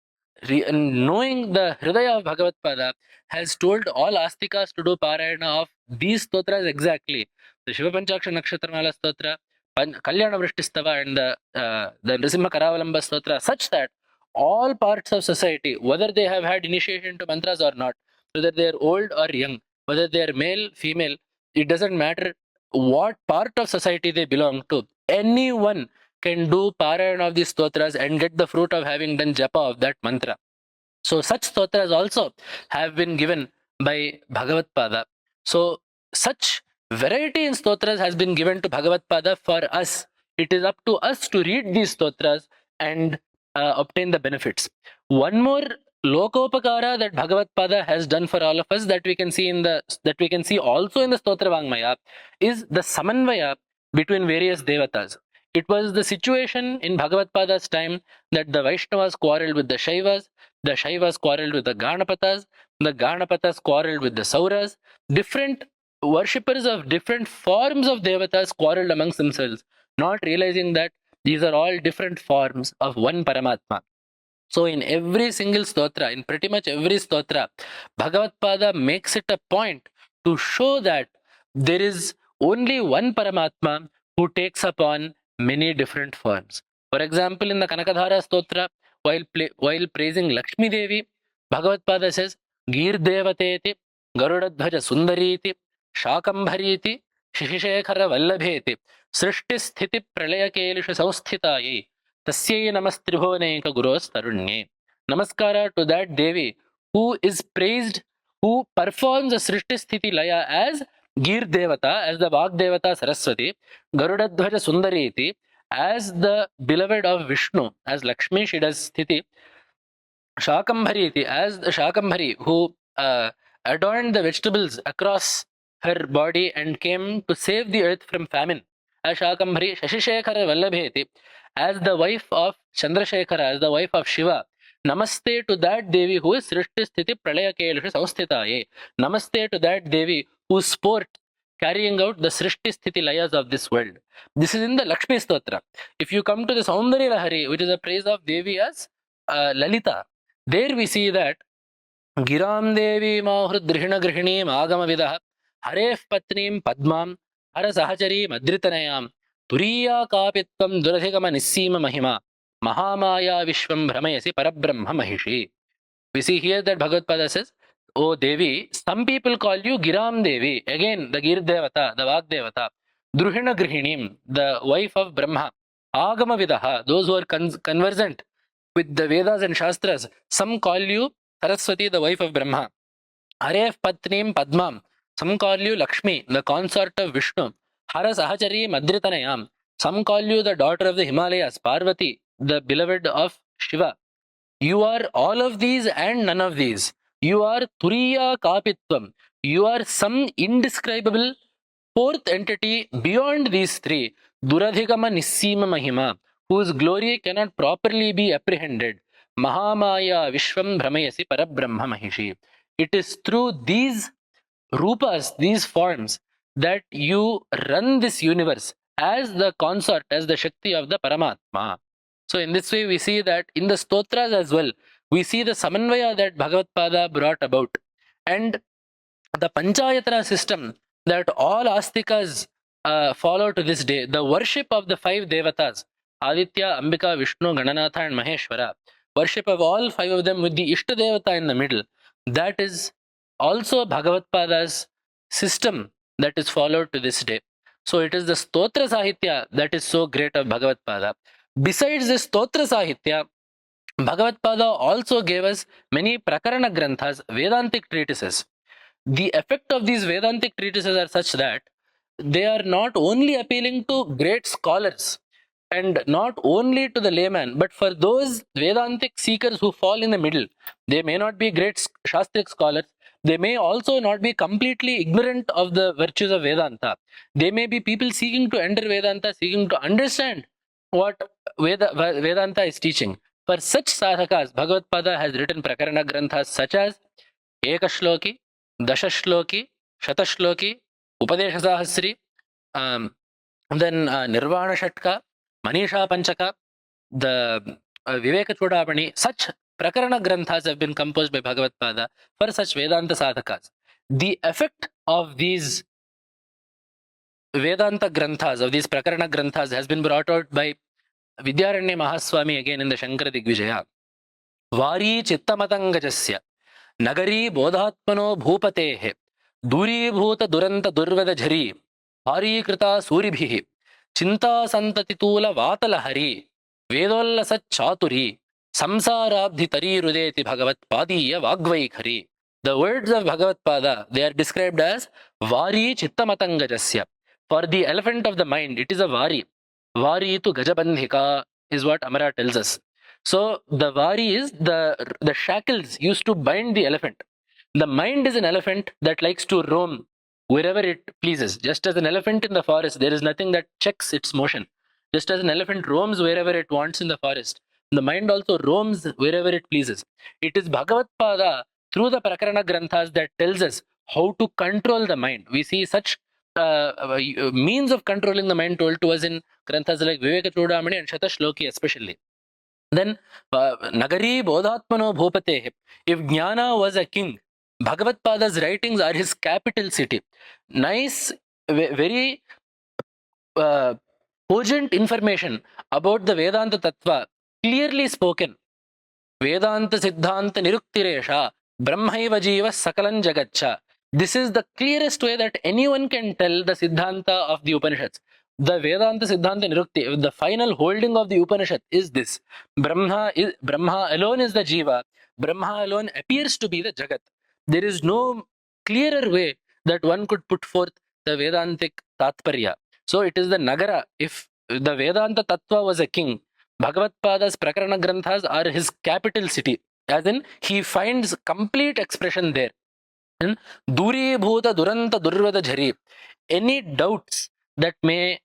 S1: knowing the Hridaya of Bhagavatpada, has told all astikas to do parayana of these stotras exactly. The Shiva Panchaksha Nakshatramala stotra, Kalyana Vrishtishtava, and the Nrisimha Karavalamba stotra, such that all parts of society, whether they have had initiation to mantras or not, whether they are old or young, whether they are male, female, it doesn't matter what part of society they belong to. Anyone can do parayana of these stotras and get the fruit of having done japa of that mantra. So such stotras also have been given by Bhagavatpada. So such variety in stotras has been given to Bhagavatpada for us. It is up to us to read these stotras and obtain the benefits. One more lokopakara that Bhagavatpada has done for all of us that we can see also in the Stotra Vangmaya is the samanvaya between various devatas. It was the situation in Bhagavatpada's time that the Vaishnavas quarreled with the Shaivas quarreled with the Ganapatas quarreled with the Sauras. Different worshippers of different forms of devatas quarreled amongst themselves, not realizing that these are all different forms of one Paramatma. So in every single stotra, in pretty much every stotra, Bhagavatpada makes it a point to show that there is only one Paramatma who takes upon many different forms. For example, in the Kanakadhara stotra, while praising Lakshmi Devi, Bhagavatpada says, Gir Devateti, Garudadhvaja Sundariti, Shakambhariti, Shishishekara Vallabheti, Srishti Sthiti Pralayakelish Sausthitayi, Tasyai Namastribhuvaneka Guros Tarunye. Namaskara to that Devi who is praised, who performs the Srishti Sthiti Laya as Gir Devata, as the Vag Devata Saraswati, Garudadhvaja Sundariti, as the beloved of Vishnu, as Lakshmi she does Sthiti, Shakambhariti, as the Shakambhari who adorned the vegetables across her body and came to save the earth from famine, as Shakambhari, Shashishekara Vallabheti, as the wife of Chandrasekhara, as the wife of Shiva. Namaste to that Devi who is Srishti Sthiti Pralaya Kelisha Sausthitaye. Namaste to that Devi who sport carrying out the Srishti Sthiti Layas of this world. This is in the Lakshmi Stotra. If you come to the Saundari Lahari, which is a praise of Devi as Lalita, there we see that Giram Devi Mahrid Drihina Grihinim Agama Vidah Haref Patnim Padmam Hara Sahachari Madritanayam Turiya Kapitvam Duradhikama Nissima Mahima Mahamaya Vishwam Brahmayasi Parabrahma Mahishi. We see here that Bhagavatpada says, O Devi, some people call you Giram Devi, again the Gir Devata, the Vag Devata, Druhina Grihinim, the wife of Brahma, Agama Vidaha, those who are conversant with the Vedas and Shastras. Some call you Saraswati, the wife of Brahma, Haref Patnim Padmam, some call you Lakshmi, the consort of Vishnu, Hara Sahachari Madritanayam, some call you the daughter of the Himalayas, Parvati, the beloved of Shiva. You are all of these and none of these. You are Turiya Kapitvam. You are some indescribable fourth entity beyond these three. Duradhikama Nissima Mahima, whose glory cannot properly be apprehended. Mahamaya Vishwam Brahmayasi Parabrahma Mahishi. It is through these rupas, these forms, that you run this universe as the consort, as the Shakti of the Paramatma. So in this way, we see that in the stotras as well, we see the samanvaya that Bhagavatpada brought about. And the Panchayatana system that all astikas follow to this day, the worship of the five devatas, Aditya, Ambika, Vishnu, Gananatha and Maheshwara, worship of all five of them with the Ishta Devata in the middle, that is also Bhagavatpada's system that is followed to this day. So it is the Stotra Sahitya that is so great of Bhagavatpada. Besides this Stotra Sahitya, Bhagavatpada also gave us many Prakarana Granthas, Vedantic treatises. The effect of these Vedantic treatises are such that they are not only appealing to great scholars and not only to the layman, but for those Vedantic seekers who fall in the middle. They may not be great śāstric scholars. They may also not be completely ignorant of the virtues of Vedanta. They may be people seeking to enter Vedanta, seeking to understand what Vedanta is teaching. For such sadhakas, Bhagavatpada has written prakarana granthas such as Ekashloki, Dashashloki, Shatashloki, Upadesha Sahasri, then Nirvana Shatka, Manisha Panchaka, the Viveka Chodapani. Such prakarana granthas have been composed by Bhagavatpada for such Vedanta sadhakas. The effect of these Vedanta granthas, of these prakarana granthas, has been brought out by Vidyaranya Mahaswami again in the Shankara Digvijaya. Vari chittamatangajasya nagari bodhatmano bhupatehe दूरीभूत दुरंत दुर्वद झरी हारीकृता सूरिभिः चिंता संततितूल वातलहरी वेदोल्लस चातुरी संसाराब्धि तरीरुदेति भगवत्पादीय वाग्वैखरी. The words of Bhagavatpada, they are described as Vari Chittamatangajasya. For the elephant of the mind, it is a Vari. Vari tu Gajabandhika is what Amara tells us. So the Vari is the shackles used to bind the elephant. The mind is an elephant that likes to roam wherever it pleases. Just as an elephant in the forest, there is nothing that checks its motion. Just as an elephant roams wherever it wants in the forest, the mind also roams wherever it pleases. It is Bhagavatpada through the Prakarana Granthas that tells us how to control the mind. We see such means of controlling the mind told to us in Granthas like Viveka Chudamani and Shatashloki especially. Then Nagari Bodhatmano Bhupatehe. If Jnana was a king, Bhagavatpada's writings are his capital city. Nice, very cogent information about the Vedanta Tattva, clearly spoken. Vedanta Siddhanta Niruktiresha, Brahmaiva Jiva Sakalan Jagatcha. This is the clearest way that anyone can tell the Siddhanta of the Upanishads. The Vedanta Siddhanta Nirukti, the final holding of the Upanishad is this. Brahma alone is the Jiva. Brahma alone appears to be the Jagat. There is no clearer way that one could put forth the Vedantic Tatparya. So it is the Nagara. If the Vedanta Tattva was a king, Bhagavatpada's Prakarana Granthas are his capital city. As in, he finds complete expression there. And Duri Bhuta Duranta Durvada Jhari. Any doubts that may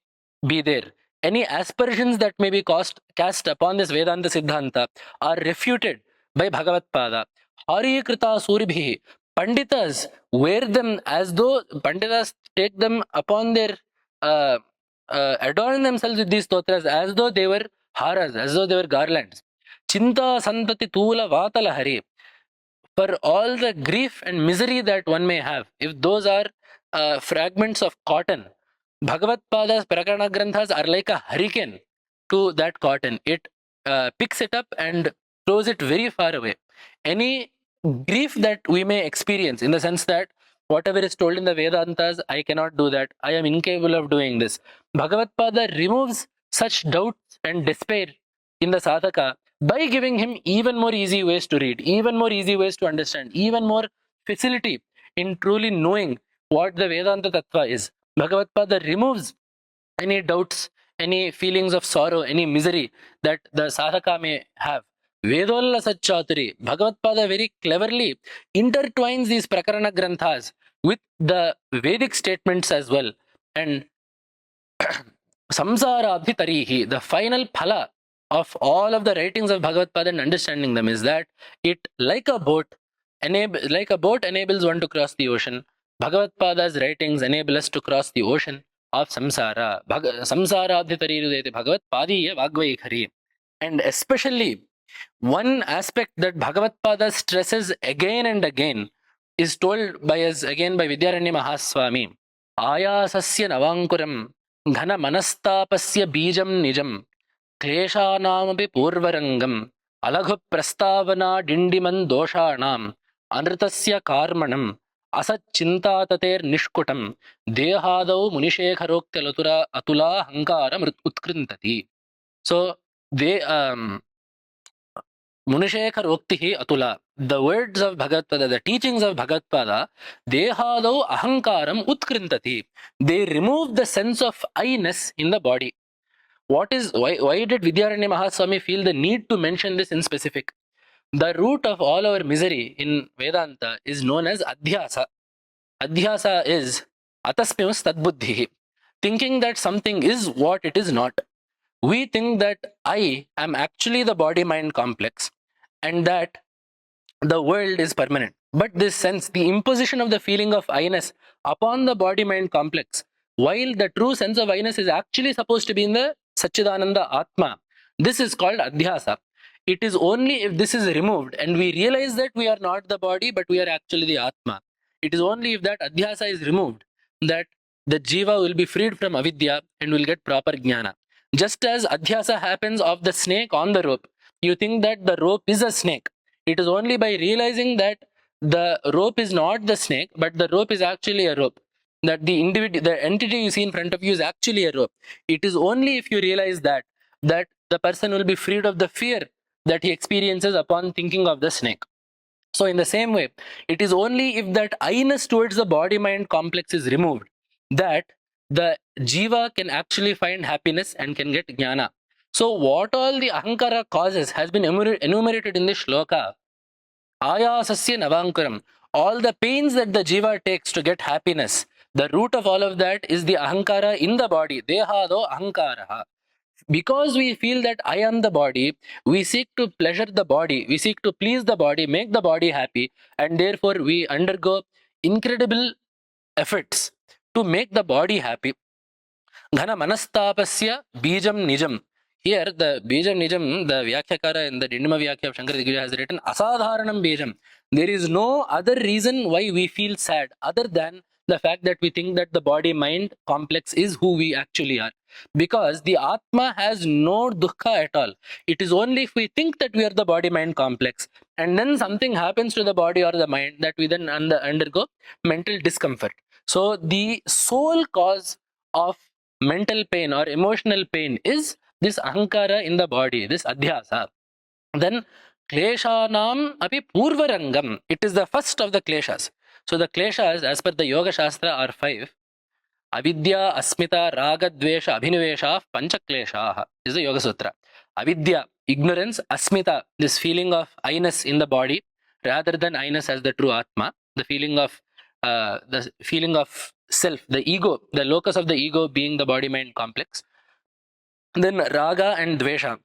S1: be there, any aspersions that may be cast upon this Vedanta Siddhanta are refuted by Bhagavatpada. Hari Krita Suribhi. Panditas wear them as though Panditas take them upon their adorn themselves with these stotras as though they were haras, as though they were garlands. Chinta Santati Tula Vatala Hari. For all the grief and misery that one may have, if those are fragments of cotton, Bhagavatpada's Prakarana Granthas are like a hurricane to that cotton. It picks it up and throws it very far away. Any grief that we may experience, in the sense that whatever is told in the Vedantas, I cannot do that, I am incapable of doing this. Bhagavatpada removes such doubts and despair in the sadhaka by giving him even more easy ways to read, even more easy ways to understand, even more facility in truly knowing what the Vedanta Tattva is. Bhagavatpada removes any doubts, any feelings of sorrow, any misery that the sadhaka may have. Vedolla Satchaturi, Bhagavatpada very cleverly intertwines these Prakarana Granthas with the Vedic statements as well. And Samsarabhi Tarihi, the final phala of all of the writings of Bhagavatpada and understanding them is that it, like a boat enables one to cross the ocean, Bhagavatpada's writings enable us to cross the ocean of samsara. Samsarabhi Tarirudeti Bhagavatpadiya Vagvaikhari. And especially one aspect that Bhagavatpada stresses again and again is told by us again by Vidyaranya Mahaswami. Ayasasya navankuram ghana manastapasya bijam nijam kleshanamaphi purvarangam alaghu prastavana dindiman doshanam anritasya karmanam asat chintatate nishkutam dehadau munishekharoktyalatura atula hankara utkrintati. So they Munishekar Oktihi Atula. The words of Bhagavatpada, the teachings of Bhagavatpada, Dehadau Ahankaram Utkrintati. They remove the sense of I-ness in the body. Why did Vidyaranya Mahaswami feel the need to mention this in specific? The root of all our misery in Vedanta is known as Adhyasa. Adhyasa is Ataspyam Tadbuddhi. Thinking that something is what it is not. we think that I am actually the body-mind complex and that the world is permanent. But this sense, the imposition of the feeling of I-ness upon the body-mind complex, while the true sense of I-ness is actually supposed to be in the Satchidananda Atma, this is called Adhyasa. It is only if this is removed and we realize that we are not the body but we are actually the Atma. It is only if that Adhyasa is removed that the Jiva will be freed from avidya and will get proper jnana. Just as Adhyasa happens of the snake on the rope, you think that the rope is a snake. It is only by realizing that the rope is not the snake, but the rope is actually a rope. That the individual, the entity you see in front of you is actually a rope. It is only if you realize that the person will be freed of the fear that he experiences upon thinking of the snake. So in the same way, it is only if that I-ness towards the body-mind complex is removed that the jiva can actually find happiness and can get jnana. So what all the ahankara causes has been enumerated in this shloka. Ayasasya navankuram. All the pains that the jiva takes to get happiness, the root of all of that is the ahankara in the body. Dehado ahankaraha. Because we feel that I am the body, we seek to pleasure the body, we seek to please the body, make the body happy, and therefore we undergo incredible efforts to make the body happy. Ghana manastapasya bijam nijam. Here, the bijam nijam, the Vyakyakara in the Dindima Vyakya of Shankara has written asadharanam bijam. There is no other reason why we feel sad other than the fact that we think that the body-mind complex is who we actually are. Because the Atma has no dukkha at all. It is only if we think that we are the body-mind complex and then something happens to the body or the mind that we then undergo mental discomfort. So the sole cause of mental pain or emotional pain is this ahankara in the body, this adhyasa. Then kleshanam api purvarangam. It is the first of the kleshas. So the kleshas, as per the Yoga Shastra, are 5. Avidya, asmita, raga, dvesha, abhinivesha, pancha kleshaha is the Yoga Sutra. Avidya, ignorance. Asmita, this feeling of I-ness in the body rather than I-ness as the true Atma. The feeling of self, the ego, the locus of the ego being the body-mind complex. Then raga and dvesha.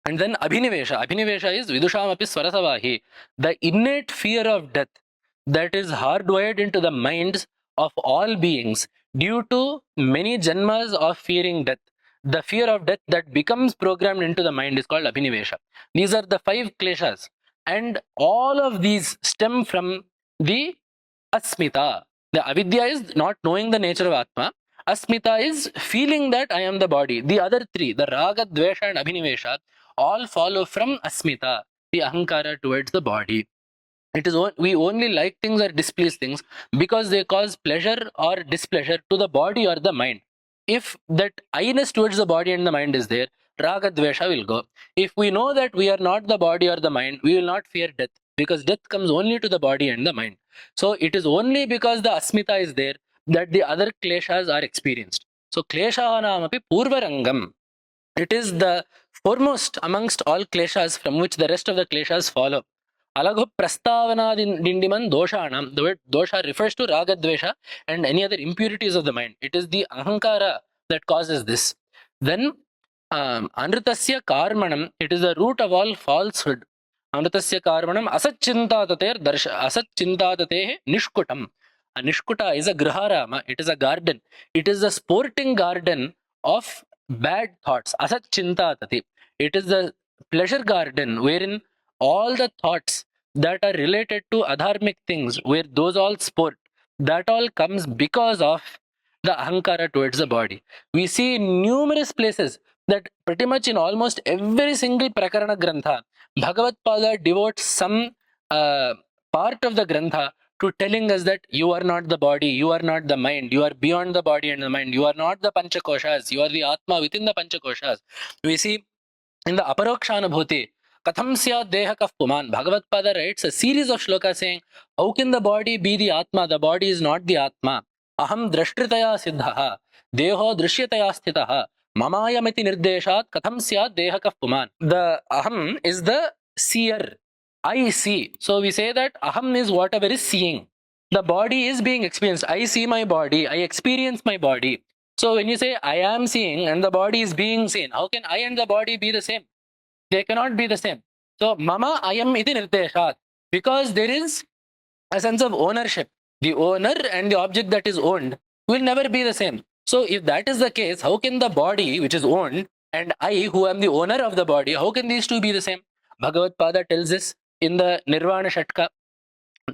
S1: And then abhinivesha. Abhinivesha is vidusham api swarasavahi. The innate fear of death that is hardwired into the minds of all beings due to many janmas of fearing death. The fear of death that becomes programmed into the mind is called abhinivesha. These are the 5 kleshas. And all of these stem from the asmita. The avidya is not knowing the nature of Atma. Asmita is feeling that I am the body. The other 3, the raga, dvesha and abhinivesha, all follow from asmita, the ahankara towards the body. It is we only like things or displease things because they cause pleasure or displeasure to the body or the mind. If that I-ness towards the body and the mind is there, raga dvesha will go. If we know that we are not the body or the mind, we will not fear death because death comes only to the body and the mind. So it is only because the asmita is there that the other kleshas are experienced. So kleshanam api purvarangam. It is the foremost amongst all kleshas from which the rest of the kleshas follow. Alagho prastavana dindiman doshanam. The word dosha refers to raga dvesha and any other impurities of the mind. It is the ahankara that causes this. Then anritasya karmanam. It is the root of all falsehood. Anritasya karmanam asatchintatate nishkutam. A nishkuta is a griharama. It is a garden. It is a sporting garden of bad thoughts. Asat chintatati. It is the pleasure garden wherein all the thoughts that are related to adharmic things, where those all sport, that all comes because of the ahankara towards the body. We see in numerous places that pretty much in almost every single prakarana grantha, Bhagavatpada devotes some part of the grantha to telling us that you are not the body, you are not the mind, you are beyond the body and the mind, you are not the panchakoshas, you are the Atma within the panchakoshas. We see in the Aparokshanabhuti, Katham syat dehakah puman, Bhagavatpada writes a series of shlokas saying, how can the body be the Atma? The body is not the Atma. Aham drashtritaya siddhaha, deho drishyataya sthitaha, mamayamiti nirdeshat, katham syat dehakah puman. The aham is the seer. I see. So we say that aham is whatever is seeing. The body is being experienced. I see my body. I experience my body. So when you say I am seeing and the body is being seen, how can I and the body be the same? They cannot be the same. So mama ayam iti nirdeshat, because there is a sense of ownership. The owner and the object that is owned will never be the same. So if that is the case, how can the body which is owned and I who am the owner of the body, how can these two be the same? Bhagavatpada tells this in the Nirvana Shatka,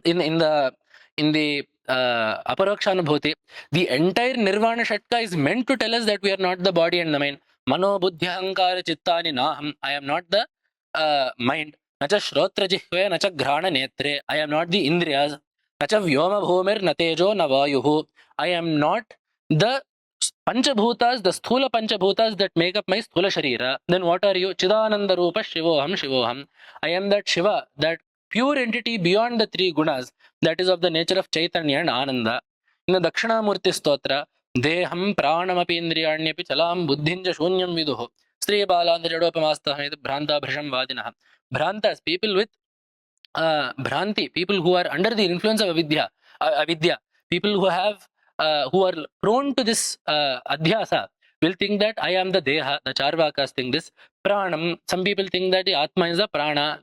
S1: in the Aparokshanubhuti. The entire Nirvana Shatka is meant to tell us that we are not the body and the mind. Mano buddhi ahankara chittani naham. I am not the mind. Nacha shrotra jihve, nacha ghrana netre. I am not the indriyas. Nacha vyoma bhumir, na tejo, na vayuhu. I am not the panchabhutas, the sthula panchabhutas that make up my sthula sharira. Then what are you? Chidananda rupa shivoham shivoham. I am that Shiva, that pure entity beyond the three gunas, that is of the nature of Chaitanya and Ananda. In the Dakshinamurti Stotra, Deham pranamapi indriyanyapi chalam buddhinja shunyam viduho. Sri balanda jadopamastaham bhranta bhrisham vadinah. Bhrantas, people with Bhranti, people who are under the influence of avidya, people who are prone to this adhyasa, will think that I am the Deha. The Charvakas think this. Pranam, some people think that the Atma is the Prana.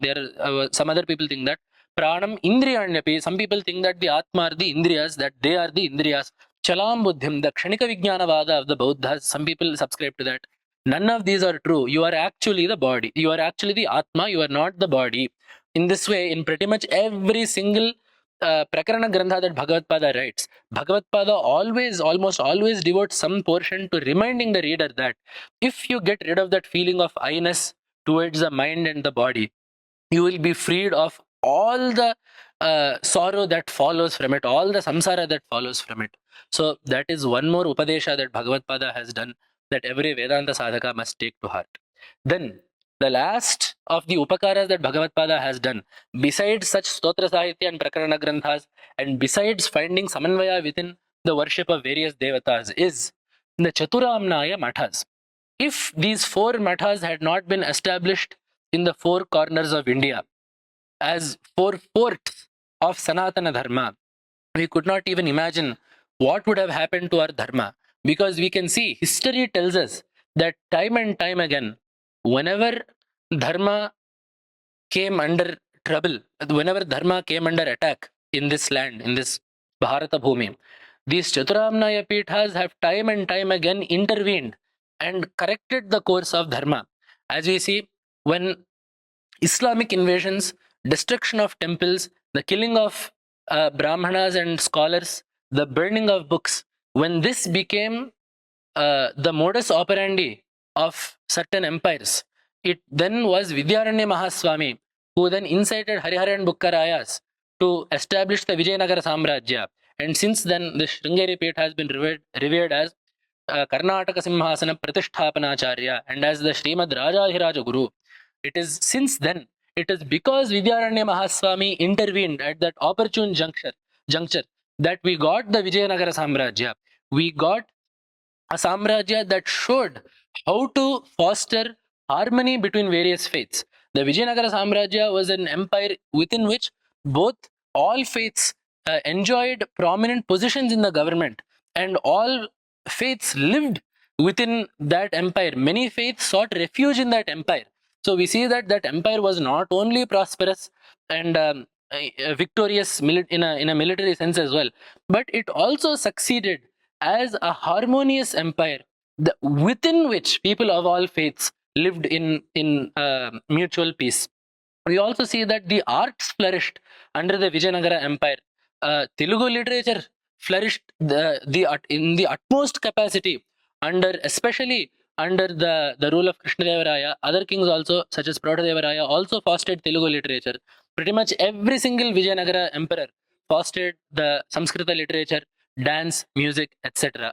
S1: Some other people think that Pranam Indriyanyapi. Some people think that the Atma are the Indriyas, that they are the Indriyas. Chalam Buddhim, the Kshanika Vijnanavada of the Buddhas. Some people subscribe to that. None of these are true. You are actually the body. You are actually the Atma. You are not the body. In this way, in pretty much every single Prakarana Grantha that Bhagavatpada writes, Bhagavatpada almost always devotes some portion to reminding the reader that if you get rid of that feeling of I-ness towards the mind and the body, you will be freed of all the sorrow that follows from it, all the samsara that follows from it. So that is one more Upadesha that Bhagavatpada has done that every Vedanta sadhaka must take to heart. Then the last of the upakaras that Bhagavatpada has done, besides such stotra sahitya and prakarana granthas, and besides finding samanvaya within the worship of various devatas, is the Chaturamnaya mathas. If these four mathas had not been established in the four corners of India as four forts of Sanātana Dharma, we could not even imagine what would have happened to our Dharma. Because we can see, history tells us that time and time again, whenever Dharma came under trouble, whenever Dharma came under attack in this land, in this Bharata Bhumi, these Chaturamnaya Peethas have time and time again intervened and corrected the course of Dharma. As we see, when Islamic invasions, destruction of temples, the killing of Brahmanas and scholars, the burning of books, when this became the modus operandi of certain empires, it then was Vidyaranya Mahaswami who then incited Harihara and Bukkarayas to establish the Vijayanagara Samrajya. And since then, the Sringeri Peeth has been revered as Karnataka Simhasana Pratishthapanacharya and as the Srimad Rajahiraja Guru. It is since then, it is because Vidyaranya Mahaswami intervened at that opportune juncture that we got the Vijayanagara Samrajya. We got a Samrajya that showed how to foster harmony between various faiths. The Vijayanagara Samrajya was an empire within which all faiths enjoyed prominent positions in the government, and all faiths lived within that empire. Many faiths sought refuge in that empire. So we see that that empire was not only prosperous and victorious in a military sense as well, but it also succeeded as a harmonious empire within which people of all faiths lived in mutual peace. We also see that the arts flourished under the Vijayanagara Empire. Telugu literature flourished in the utmost capacity especially under the rule of Krishnadevaraya. Other kings also, such as Protadevaraya, also fostered Telugu literature. Pretty much every single Vijayanagara emperor fostered the Samskrita literature, dance, music, etc.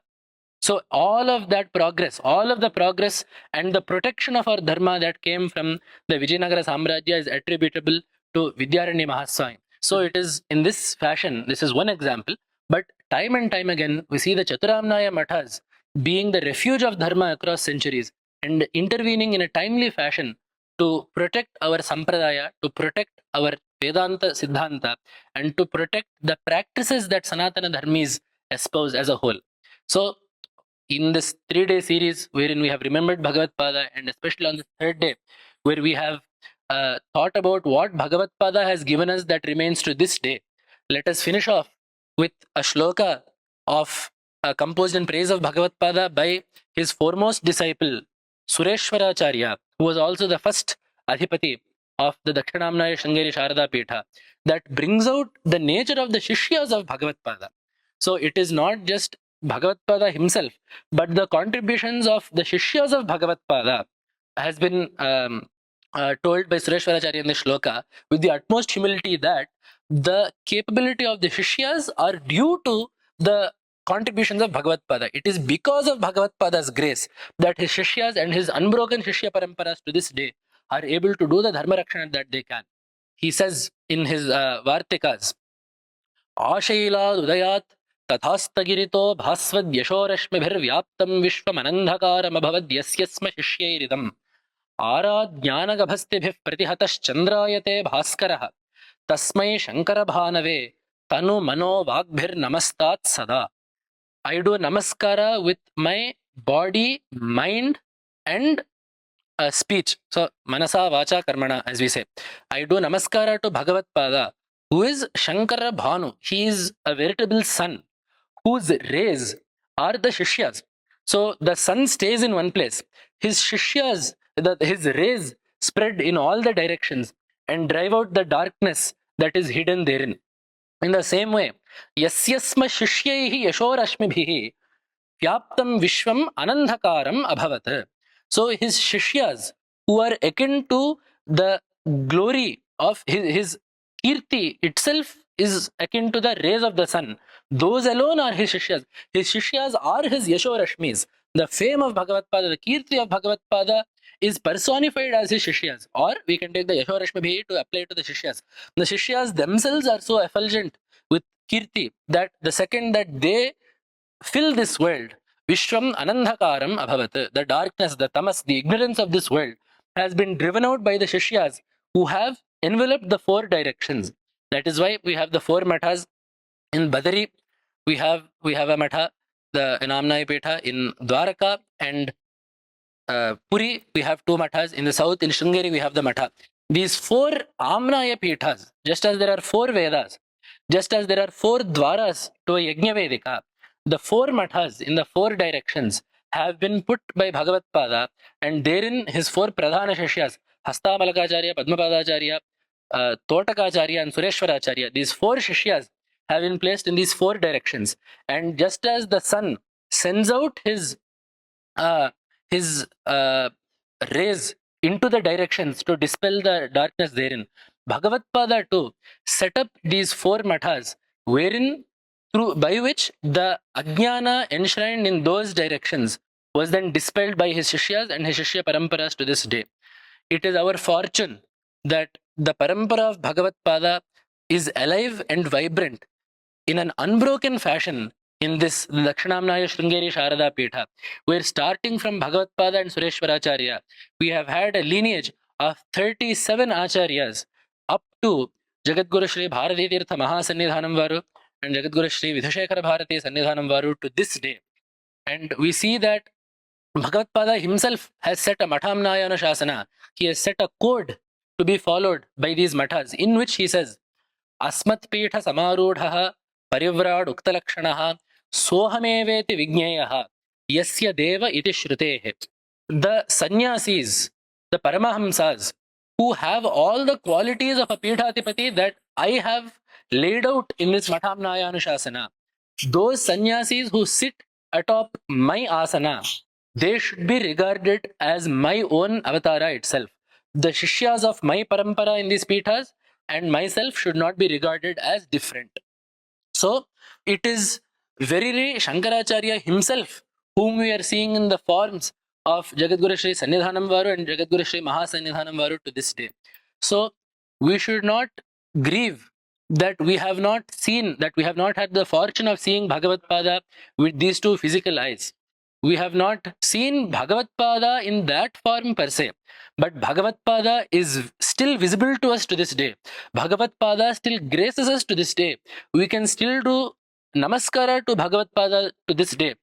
S1: So all of the progress and the protection of our dharma that came from the Vijayanagara Samrajya is attributable to Vidyaranya Mahaswami. So it is in this fashion, this is one example, but time and time again, we see the Chaturamnaya Mathas being the refuge of dharma across centuries and intervening in a timely fashion to protect our Sampradaya, to protect our Vedanta Siddhanta, and to protect the practices that Sanatana Dharmis espouse as a whole. So in this 3-day series wherein we have remembered Bhagavatpada, and especially on the third day where we have thought about what Bhagavatpada has given us that remains to this day, let us finish off with a shloka of composed in praise of Bhagavatpada by his foremost disciple, Sureshwaracharya, who was also the first Adhipati of the Dakshinamnaya Sringeri Sharada Peetham, that brings out the nature of the Shishyas of Bhagavatpada. So it is not just Bhagavatpada himself, but the contributions of the Shishyas of Bhagavatpada has been told by Sureshwaracharya in the shloka with the utmost humility that the capability of the Shishyas are due to the contributions of Bhagavatpada. It is because of Bhagavatpada's grace that his Shishyas and his unbroken Shishya-paramparas to this day are able to do the Dharma Rakshana that they can. He says in his Vartikas, Ashailaad udayat tathastagirito bhasvad yashorashmibhir-vyaptam vishwamanandhakaram-abhavad yasyasma shishyayiridam आराध ज्ञानगभस्तिभिः प्रतिहतश्चन्द्रायते भास्करः तस्मै शङ्करभानवे तनु मनो वाग्भिर्नमस्तात् सदा. I do namaskara with my body, mind, and speech. So, manasa, vacha, karmana, as we say. I do namaskara to Bhagavatpada, who is Shankara Bhanu. He is a veritable sun, whose rays are the Shishyas. So, the sun stays in one place. His Shishyas, his rays spread in all the directions and drive out the darkness that is hidden therein. In the same way, yasyasma shishyaihi yashorashmibhihi vyaptam vishwam anandhakaram abhavat. So his shishyas, who are akin to the glory of his kirti itself, is akin to the rays of the sun. Those alone are his shishyas. His shishyas are his yashorashmis. The fame of Bhagavatpada, the kirti of Bhagavatpada is personified as his shishyas. Or we can take the yashorashmibhi to apply to the shishyas. The shishyas themselves are so effulgent with kirti that the second that they fill this world, Vishwam Anandhakaram Abhavat, the darkness, the tamas, the ignorance of this world has been driven out by the Shishyas who have enveloped the four directions. That is why we have the four mathas in Badari. We have a matha, the Enamnaya Peetha in Dwaraka, and Puri. We have two mathas. In the south, in Sringeri, we have the matha. These four Amnaya Peethas, just as there are four Vedas, just as there are four Dwaras to a Yajna Vedika, the four mathas in the four directions have been put by Bhagavatpada, and therein his four Pradhana Shishyas, Hastamalakacharya, Padmapadacharya, Totakacharya, and Sureshwaracharya, these four Shishyas have been placed in these four directions. And just as the sun sends out his rays into the directions to dispel the darkness therein, Bhagavatpada too set up these four mathas wherein by which the ajnana enshrined in those directions was then dispelled by his Shishyas and his Shishya-paramparas to this day. It is our fortune that the parampara of Bhagavatpada is alive and vibrant in an unbroken fashion in this Dakshinamnaya Sringeri Sharada Peetham, where starting from Bhagavatpada and Sureshwaracharya, we have had a lineage of 37 Acharyas up to Jagadguru Shri Bharati Tirtha Mahasannidhanam Varu and Jagadguru Shri Vidhushekara Bharati Sannidhanam Varu to this day. And we see that Bhagavatpada himself has set a Mathamnaya Anushasana. He has set a code to be followed by these mathas, in which he says, Asmat Peetha Samarudhaha Parivrad Uktalakshanaha Sohameveti Vigneyaha Yasya Deva Iti Shrutehe. The sannyasis, the Paramahamsas, who have all the qualities of a Peethatipati that I have laid out in this Mathamnaya Anushasana, those sannyasis who sit atop my asana, they should be regarded as my own avatara itself. The Shishyas of my parampara in these Peethas and myself should not be regarded as different. So, it is verily Shankaracharya himself whom we are seeing in the forms of Jagadguru Shri Sannidhanam Varu and Jagadguru Shri Mahasannidhanam Varu to this day. So, we should not grieve that we have not seen, that we have not had the fortune of seeing Bhagavatpada with these two physical eyes. We have not seen Bhagavatpada in that form per se, but Bhagavatpada is still visible to us to this day. Bhagavatpada still graces us to this day. We can still do namaskara to Bhagavatpada to this day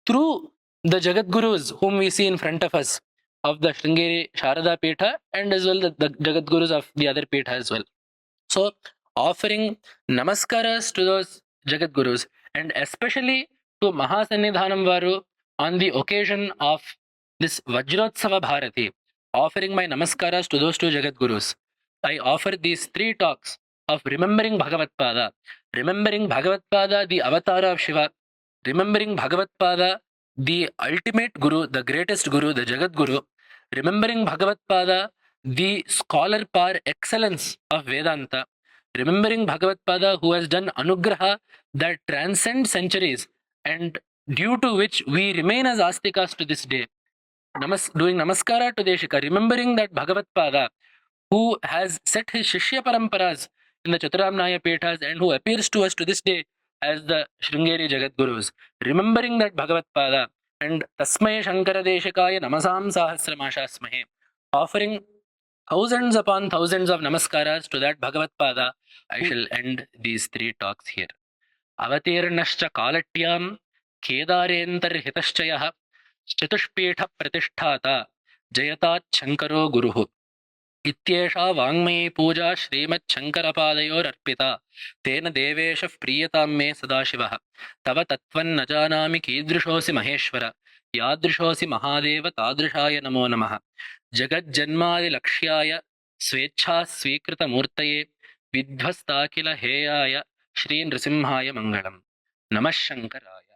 S1: through the Jagadgurus whom we see in front of us of the Sringeri Sharada Peetha and as well the Jagadgurus of the other Peetha as well. So offering namaskaras to those Jagadgurus and especially to Mahasannidhanam Varu on the occasion of this Vajrotsava Bharati, offering my namaskaras to those two Jagadgurus. I offer these 3 talks of remembering Bhagavatpada, remembering Bhagavatpada, the avatar of Shiva, remembering Bhagavatpada, the ultimate Guru, the greatest Guru, the Jagadguru, remembering Bhagavatpada, the scholar par excellence of Vedanta, remembering Bhagavatpada who has done anugraha that transcends centuries and due to which we remain as astikas to this day. Doing namaskara to Deshika, remembering that Bhagavatpada who has set his Shishya Paramparas in the Chaturamnaya Peethas and who appears to us to this day as the Sringeri Jagadgurus, remembering that Bhagavatpada and Tasmai Shankara Deshikaya Namasam Sahasramashasmahe, offering thousands upon thousands of namaskaras to that Bhagavatpada, I shall end these 3 talks here. Avatirnascha Kalatyam Kedarentar Hitaschayah Chatushpetha Pratisthata Jayatat Shankaro Guruhu. इत्येषा वाङ्मयी पूजा श्रीमच्छङ्करपादयोरर्पिता तेन देवेशः प्रीयतां मे सदाशिवः तव तत्त्वन्न जानामि कीदृशोऽसि महेश्वर यादृशोऽसि महादेव तादृशाय नमो नमः जगज्जन्मादिलक्ष्याय स्वेच्छास्वीकृतमूर्तये विध्वस्ताखिल हेयाय श्रीनृसिंहाय मङ्गलम् नमः शङ्कराय।